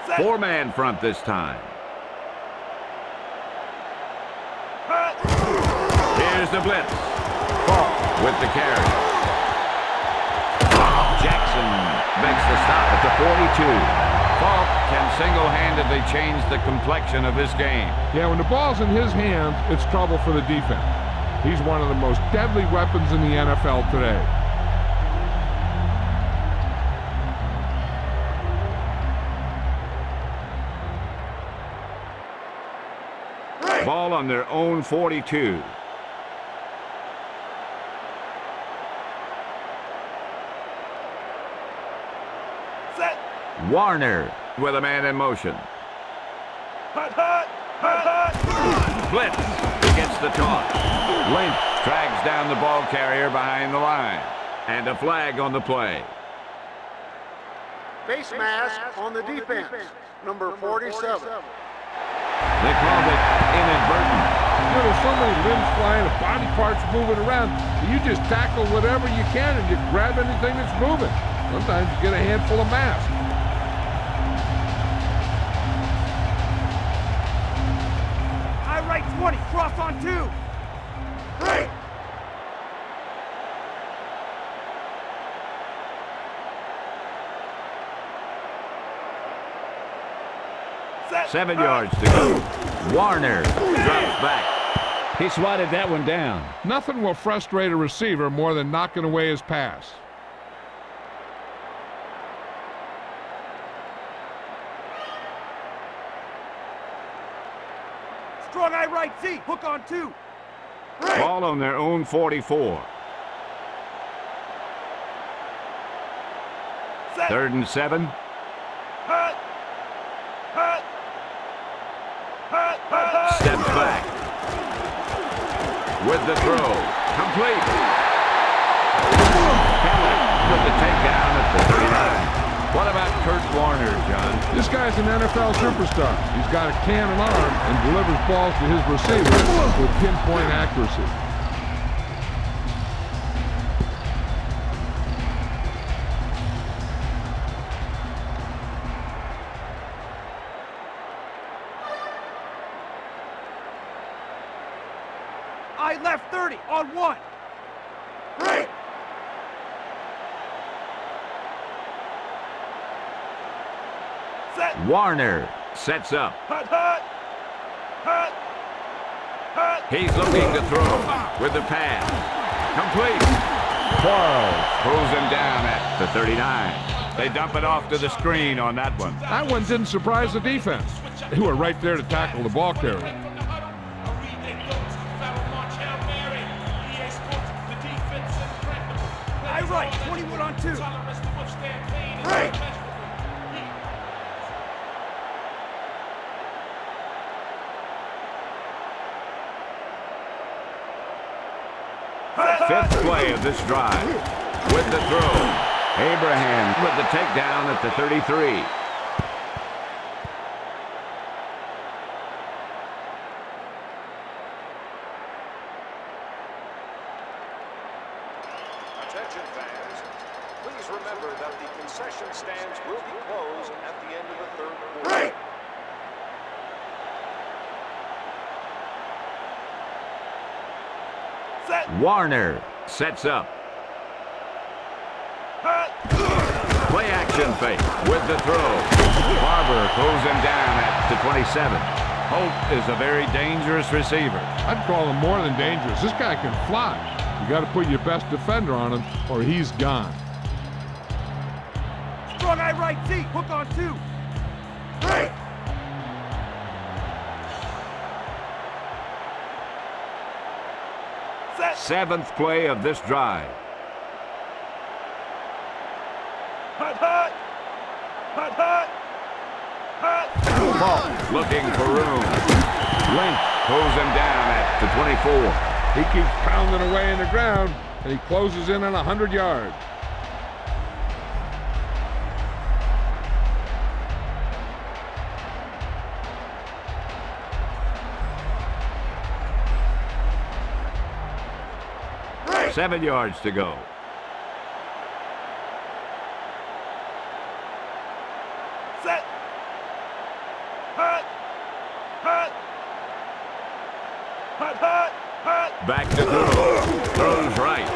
Set.
4-man front this time. Here's the blitz. Falk with the carry. Jackson makes the stop at the 42. Falk can single-handedly change the complexion of this game.
Yeah, when the ball's in his hands, it's trouble for the defense. He's one of the most deadly weapons in the NFL today.
Ball on their own 42.
Set.
Warner with a man in motion. Blitz against the toss. Lynch drags down the ball carrier behind the line. And a flag on the play.
Face mask on the defense, number 47.
They called it inadvertent.
You know, there's so many limbs flying and body parts moving around. You just tackle whatever you can and you grab anything that's moving. Sometimes you get a handful of masks.
High right 20, cross on 2. Right. Set.
7 yards to go. Warner drops back. He swatted that one down.
Nothing will frustrate a receiver more than knocking away his pass.
Strong eye right, Z. Hook on 2.
Ball on their own 44.
Set.
3rd and 7.
Hut. Hut. Hut. Hut.
Steps back. With the throw. Complete. Kelly with the takedown at the 39. What about Kurt Warner, John?
This guy's an NFL superstar. He's got a cannon arm and delivers balls to his receivers with pinpoint accuracy.
I left 30 on 1. Break. Set.
Warner sets up.
Hut, hut. Hut. Hut.
He's looking to throw with the pass. Complete. Quarles pulls him down at the 39. They dump it off to the screen on that one.
That one didn't surprise the defense. They were right there to tackle the ball carrier.
I right, 21 on 2. Break.
Fifth play of this drive. With the throw. Abraham with the takedown at the 33.
Attention fans, please remember that the concession stands will be closed at the end of the 3rd quarter.
Break. Set.
Warner sets up.
Hut.
Play action fake with the throw. Barber pulls him down at the 27. Holt is a very dangerous receiver.
I'd call him more than dangerous. This guy can fly. You got to put your best defender on him or he's gone.
Strong eye right, Z. Hook on 2. Break. Set.
7th play of this drive.
Hut, hut. Hut, hut. Hut.
Ball looking for room. Lynch pulls him down at the 24.
He keeps pounding away in the ground, and he closes in on 100 yards.
Break.
7 yards to go.
Set. Hut. Hut. Hut, hut. Hut.
Back to throw. Throws right.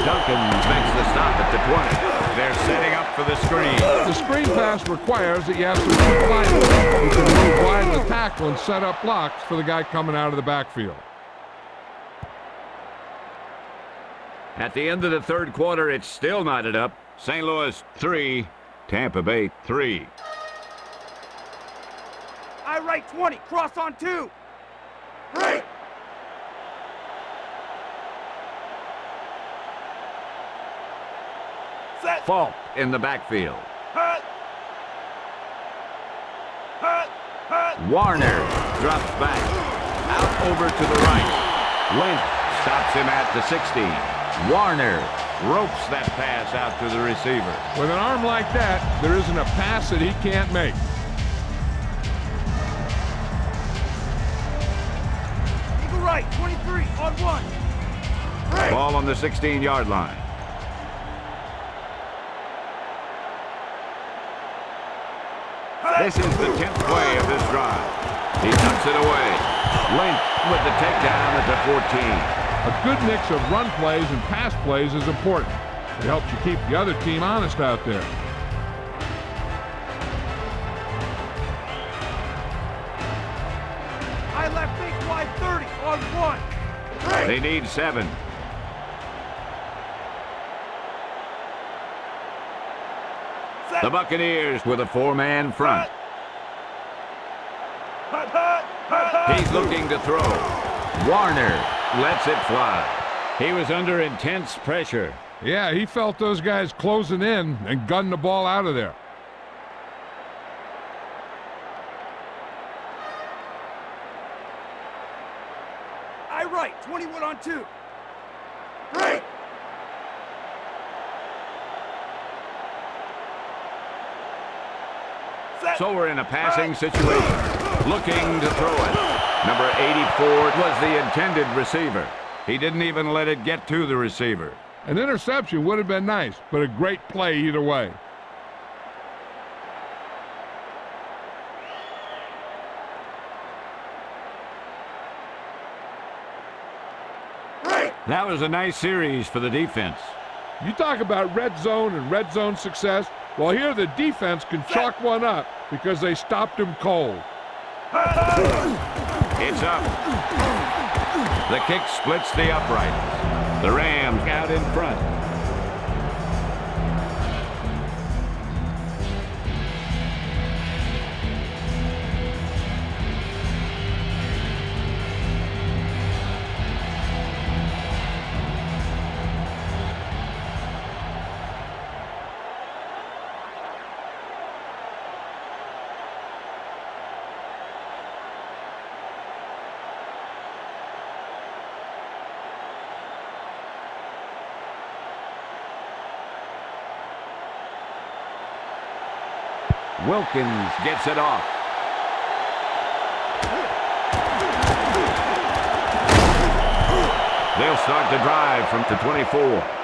Duncan makes the stop at the 20. They're setting up for the screen.
The screen pass requires that you have some quick linemen who can move wide with tackle and set up blocks for the guy coming out of the backfield.
At the end of the 3rd quarter, it's still knotted up. St. Louis 3, Tampa Bay 3.
I right 20. Cross on 2. Break. Set.
Falk in the backfield.
Hut. Hut. Hut.
Warner drops back. Out over to the right. Lynch stops him at the 16. Warner ropes that pass out to the receiver.
With an arm like that, there isn't a pass that he can't make.
Eagle right, 23 on 1. Break.
Ball on the 16-yard line. This is the 10th play of this drive. He tucks it away. Lynch with the takedown at the 14.
A good mix of run plays and pass plays is important. It helps you keep the other team honest out there.
I left big wide 30 on 1. Break.
They need 7.
Set.
The Buccaneers with a 4-man front.
Hut. Hut, hut.
He's looking to throw. Warner lets it fly. He was under intense pressure.
Yeah, he felt those guys closing in and gunned the ball out of there.
I right, 21 on 2. Right.
So we're in a passing situation. Looking to throw it. Number 84 was the intended receiver. He didn't even let it get to the receiver.
An interception would have been nice, but a great play either way.
That was a nice series for the defense.
You talk about red zone and red zone success. Well, here the defense can chalk one up because they stopped him cold.
It's up. The kick splits the uprights. The Rams out in front. Wilkins gets it off. They'll start the drive from the 24.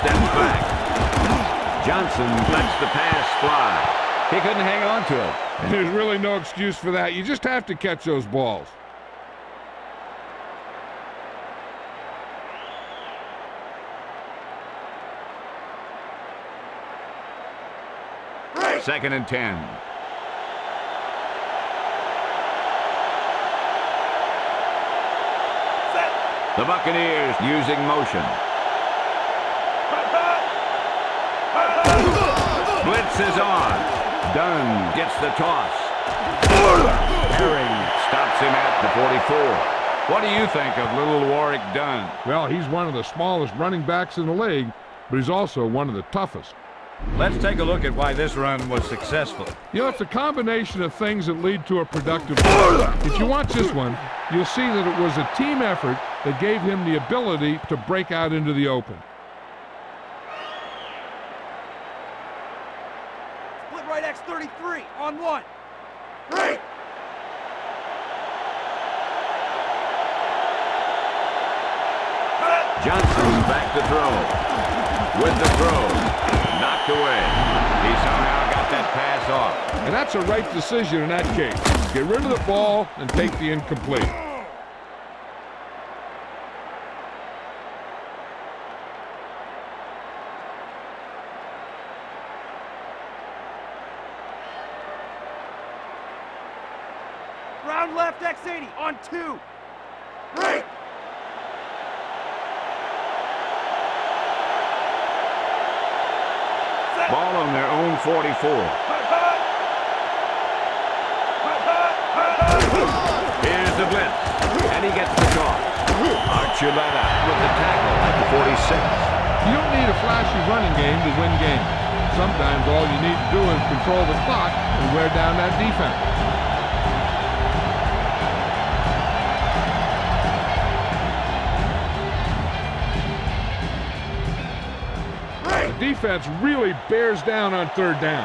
Steps back. Johnson lets the pass fly. He couldn't hang on to it.
There's really no excuse for that. You just have to catch those balls.
Second and 10. The Buccaneers using motion. Blitz is on. Dunn gets the toss. Herring stops him at the 44. What do you think of little Warwick Dunn?
Well, he's one of the smallest running backs in the league, but he's also one of the toughest.
Let's take a look at why this run was successful.
You know, it's a combination of things that lead to a productive play. If you watch this one, you'll see that it was a team effort that gave him the ability to break out into the open.
Split right X 33 on 1. Right.
Johnson back to throw. With the throw. Knocked away. He somehow got that pass off.
And that's a right decision in that case. Get rid of the ball and take the incomplete.
Round left X80 on 2. Right.
Ball on their own 44. Here's the blitz. And he gets the toss. Archuleta with the tackle at the 46.
You don't need a flashy running game to win games. Sometimes all you need to do is control the clock and wear down that defense. Defense really bears down on third down.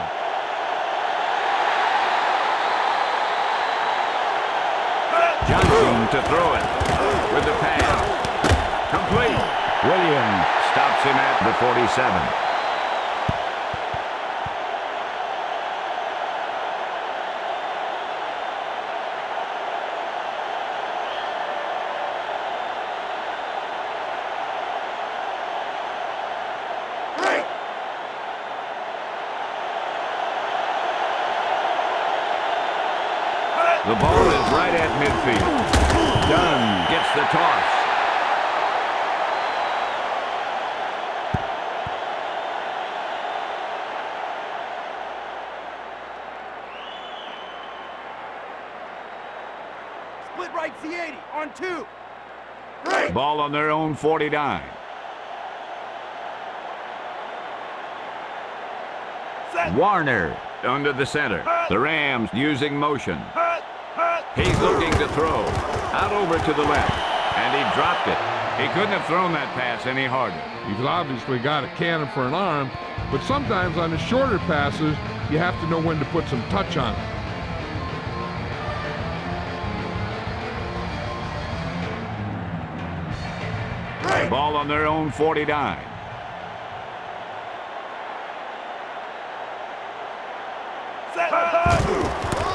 Johnson to throw it with the pass. Complete. Williams stops him at the 47. The ball is right at midfield. Dunn gets the toss.
Split right C80 on 2.
Ball on their own 49. Warner under the center. The Rams using motion. He's looking to throw. Out over to the left. And he dropped it. He couldn't have thrown that pass any harder.
He's obviously got a cannon for an arm, but sometimes on the shorter passes, you have to know when to put some touch on it.
Ball on their own 49.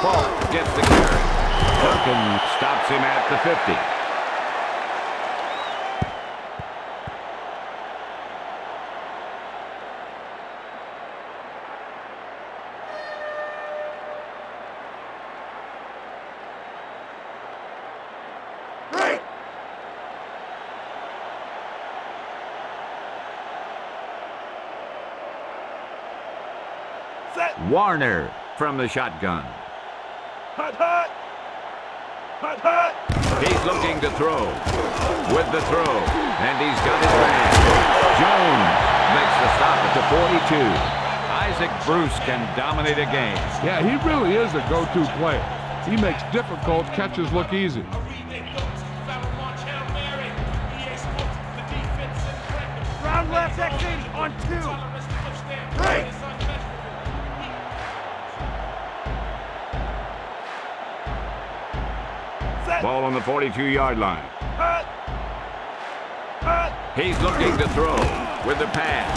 Falk gets the carry. Duncan stops him at the 50. Warner from the shotgun. He's looking to throw. With the throw. And he's got his man. Jones makes the stop at the 42. Isaac Bruce can dominate a game.
Yeah, he really is a go-to player. He makes difficult catches look easy.
Round left X80 on 2.
Ball on the 42-yard line. He's looking to throw with the pass.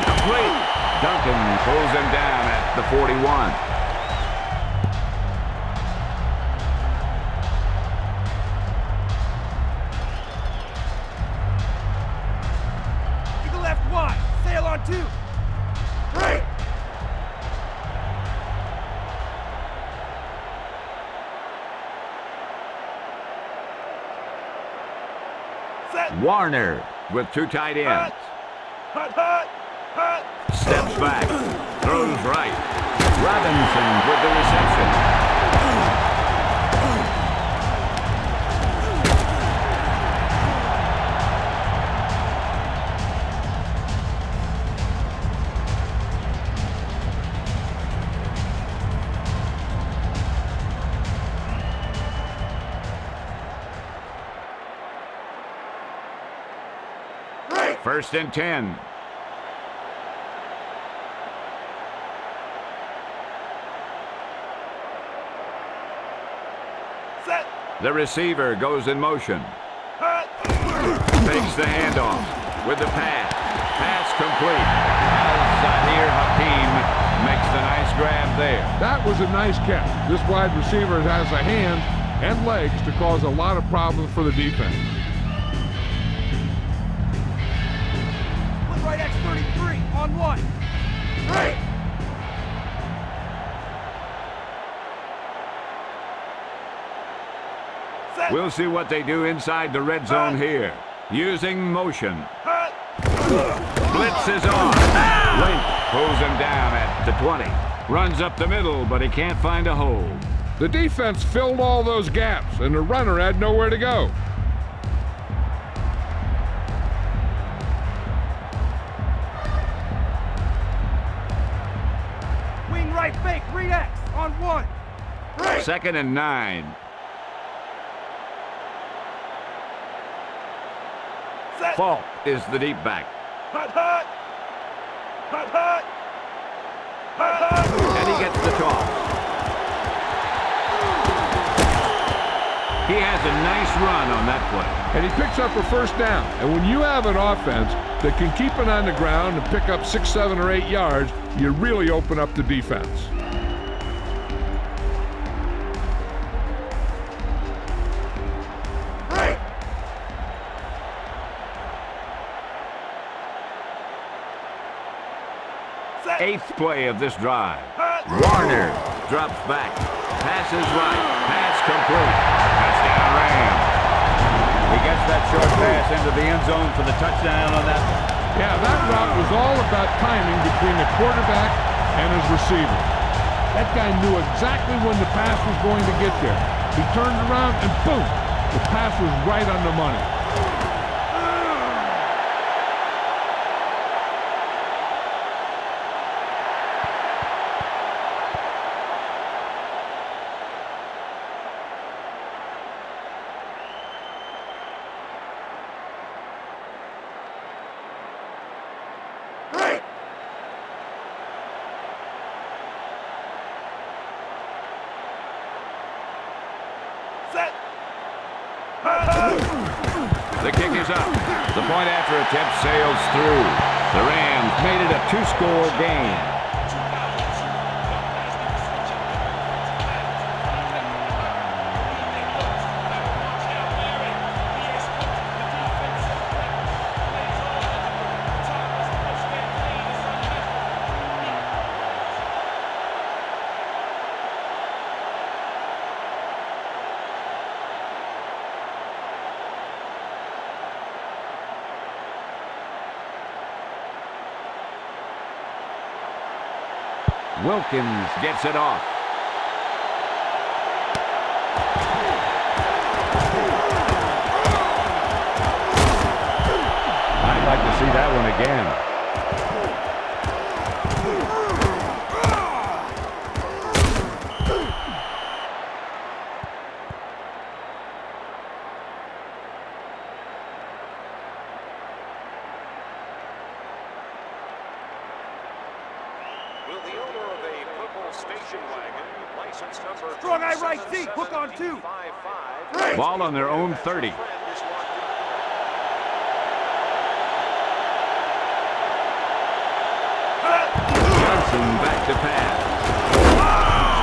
Complete. Duncan pulls him down at the 41.
Eagle left wide. Sail on 2.
Warner with 2 tight ends. Steps back. Throws right. Robinson with the reception. First and 10.
Set.
The receiver goes in motion. Takes the handoff with the pass. Pass complete. As Zahir Hakim makes the nice grab there.
That was a nice catch. This wide receiver has a hand and legs to cause a lot of problems for the defense.
Right X33 on 1.
We'll see what they do inside the red zone here. Using motion. Blitz is on. Link pulls him down at the 20. Runs up the middle, but he can't find a hole.
The defense filled all those gaps, and the runner had nowhere to go.
Wing right fake, read X on 1.
Second and 9. Falk is the deep back. And he gets the toss. He has a nice run on that play.
And he picks up a first down. And when you have an offense that can keep it on the ground and pick up 6, 7, or 8 yards, you really open up the defense.
Eighth play of this drive. Warner drops back. Passes right. Pass complete. Touchdown Rams.
He gets that short pass into the end zone for the touchdown on that.
Yeah, that route was all about timing between the quarterback and his receiver. That guy knew exactly when the pass was going to get there. He turned around and boom, the pass was right on the money.
The kick is up. The point after attempt sails through. The Rams made it a 2-score game. Wilkins gets it off.
I'd like to see that one again.
Will the owner of a purple station wagon, license number
Strong eye right, Z, hook on 2.
Ball on their own 30. Johnson back to pass.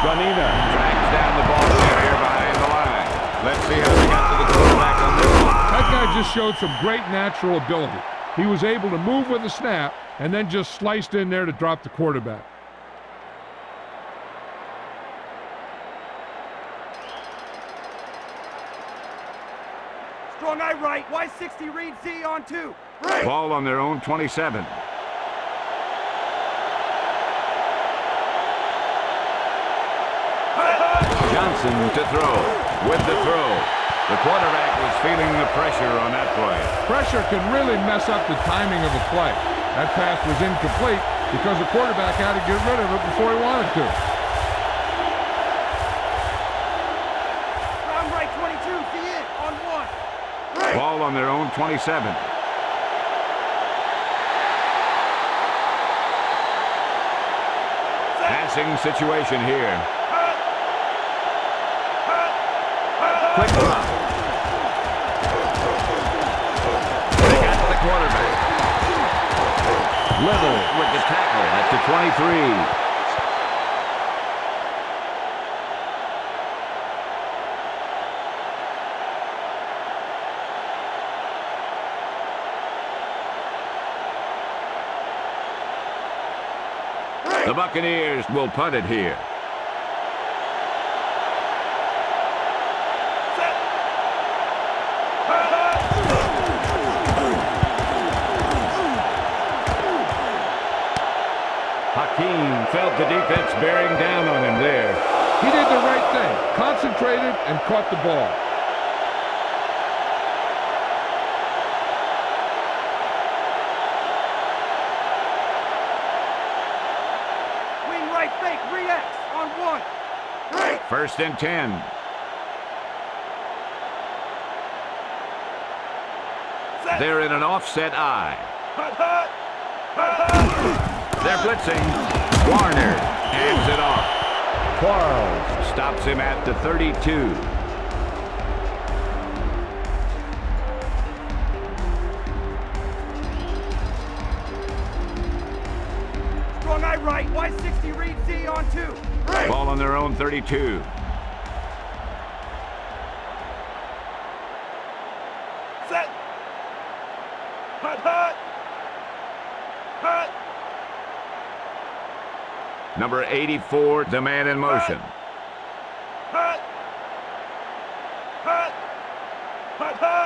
Scanina
Tracks down the ball carrier behind the line. Let's see how they got to the quarterback on this one.
That guy just showed some great natural ability. He was able to move with the snap and then just sliced in there to drop the quarterback.
Strong eye right, Y60 read Z on 2.
Ball on their own 27. Johnson to throw. With the throw. The quarterback was feeling the pressure on that play.
Pressure can really mess up the timing of a play. That pass was incomplete because the quarterback had to get rid of it before he wanted to.
Strong right 22, Z in on 1.
Ball on their own 27. Passing situation here. Quick drop. They got the quarterback. Little with the tackle at the 23. The Buccaneers will punt it here. Hakeem felt the defense bearing down on him there.
He did the right thing, concentrated and caught the ball.
Wing right fake, reacts on 1.
First and 10. They're in an offset eye. They're blitzing. Warner hands it off. Quarles stops him at the 32.
Strong eye right, Y60 read Z on 2.
Ball on their own 32.
Set. Hut, hut. Hut.
Number 84, the man in motion.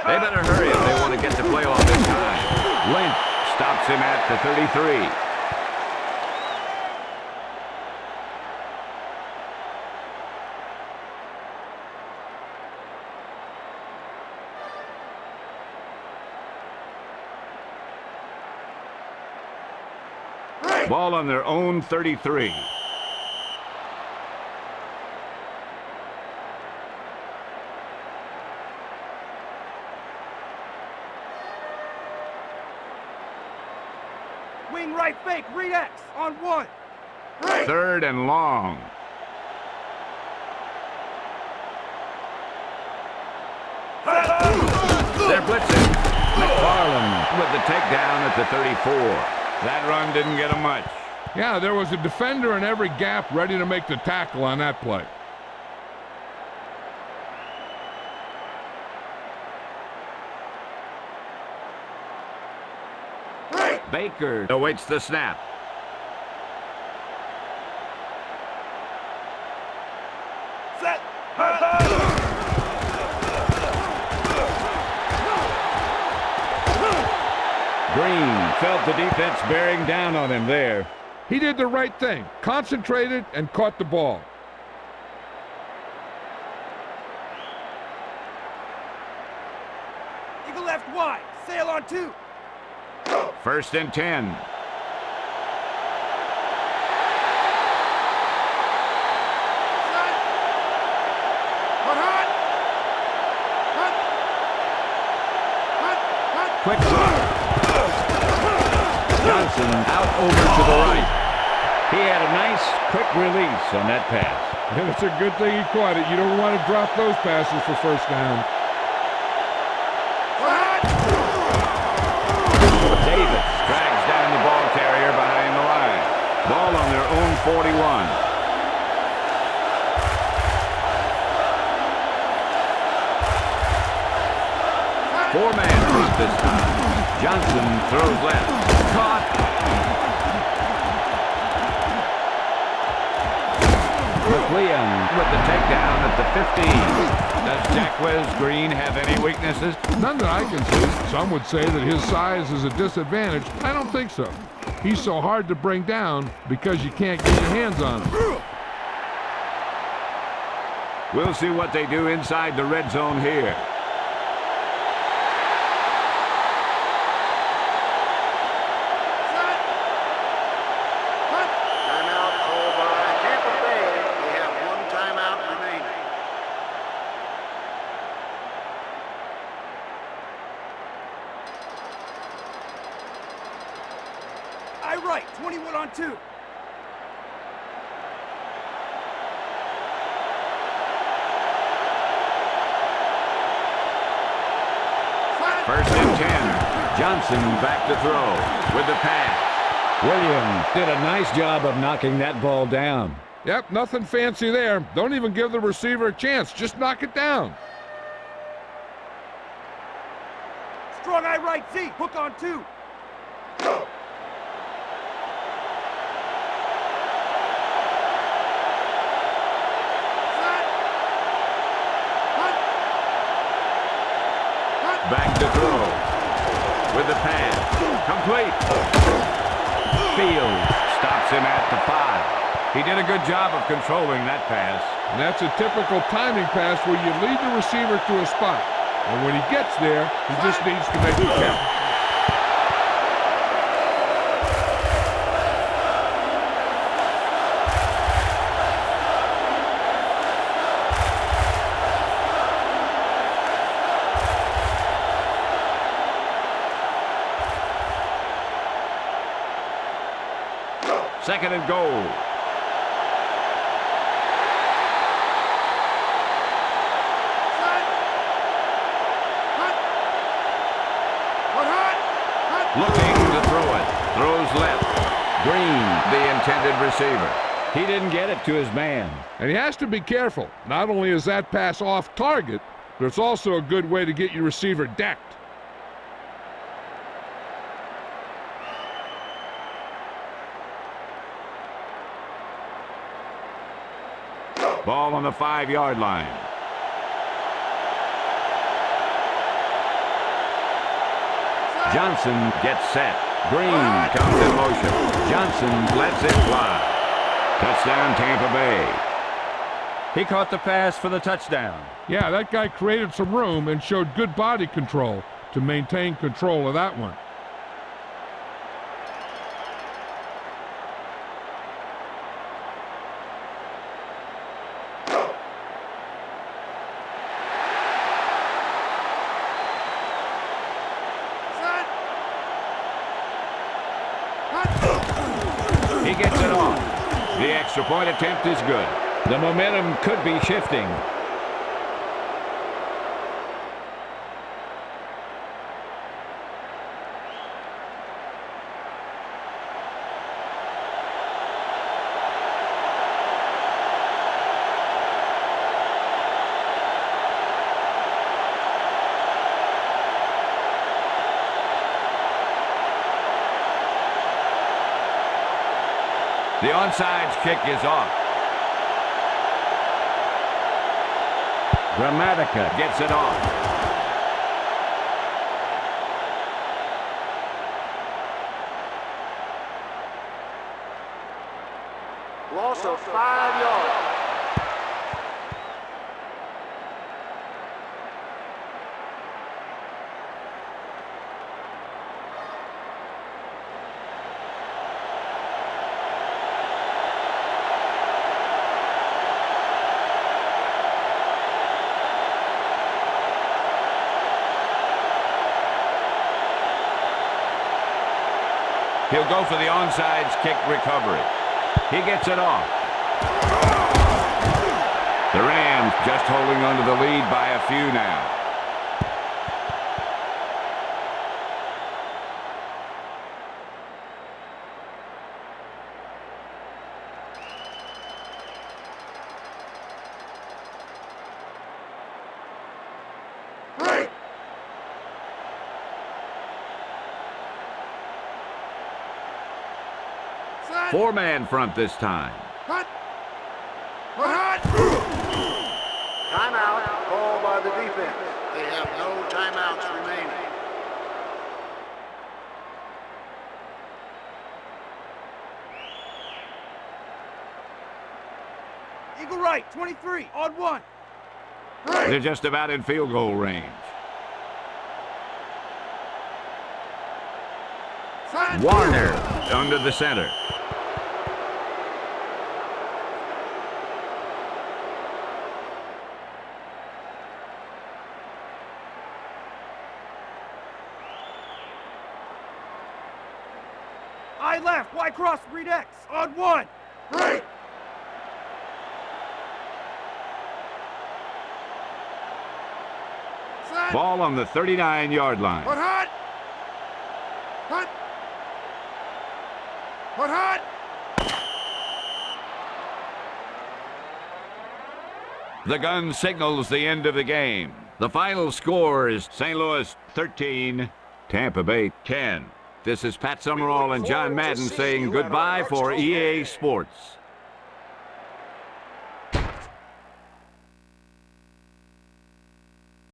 They better hurry if they want to get the play off this time. Lynch stops him at the 33. Ball on their own 33.
Wing right fake, read X on 1.
Third and long. They're blitzing. McFarland with the takedown at the 34. That run didn't get him much.
Yeah, there was a defender in every gap ready to make the tackle on that play.
Baker awaits the snap.
Set.
Green felt the defense bearing down on him there.
He did the right thing, concentrated and caught the ball.
Eagle left wide, sail on 2.
First and 10. Quick throw. Johnson out over to the right. He had a nice quick release on that pass.
And it's a good thing he caught it. You don't want to drop those passes for first down.
Davis drags down the ball carrier behind the line. Ball on their own 41. Four-man front this time. Johnson throws left. Caught. McLeon with the takedown at the 15. Does Jacquez Green have any weaknesses?
None that I can see. Some would say that his size is a disadvantage. I don't think so. He's so hard to bring down because you can't get your hands on him.
We'll see what they do inside the red zone here.
Right, 21 on 2.
First and 10. Johnson back to throw with the pass. Williams did a nice job of knocking that ball down.
Yep, nothing fancy there. Don't even give the receiver a chance. Just knock it down.
Strong eye right, Z, hook on 2.
Back to throw with the pass. Complete. Fields stops him at the 5. He did a good job of controlling that pass.
And that's a typical timing pass where you lead the receiver to a spot. And when he gets there, he just needs to make it count.
Second and goal. Looking to throw it. Throws left. Green, the intended receiver. He didn't get it to his man.
And he has to be careful. Not only is that pass off target, but it's also a good way to get your receiver decked.
Ball on the 5-yard line. Johnson gets set. Green comes in motion. Johnson lets it fly. Touchdown, Tampa Bay.
He caught the pass for the touchdown.
Yeah, that guy created some room and showed good body control to maintain control of that one.
He gets it off. The extra point attempt is good. The momentum could be shifting. The onside kick is off. Gramatica gets it off.
Loss of 5 yards.
He'll go for the onside kick recovery. He gets it off. The Rams just holding onto the lead by a few now. Four-man front this time.
Timeout called by the defense. They have no timeouts remaining.
Eagle right, 23, on 1.
They're just about in field goal range. Warner under the center.
I left, Y cross, read X, on 1. Right.
Ball on the 39-yard line.
What hot? Hot. What hot?
The gun signals the end of the game. The final score is St. Louis 13, Tampa Bay 10. This is Pat Summerall and John Madden saying goodbye for EA Sports.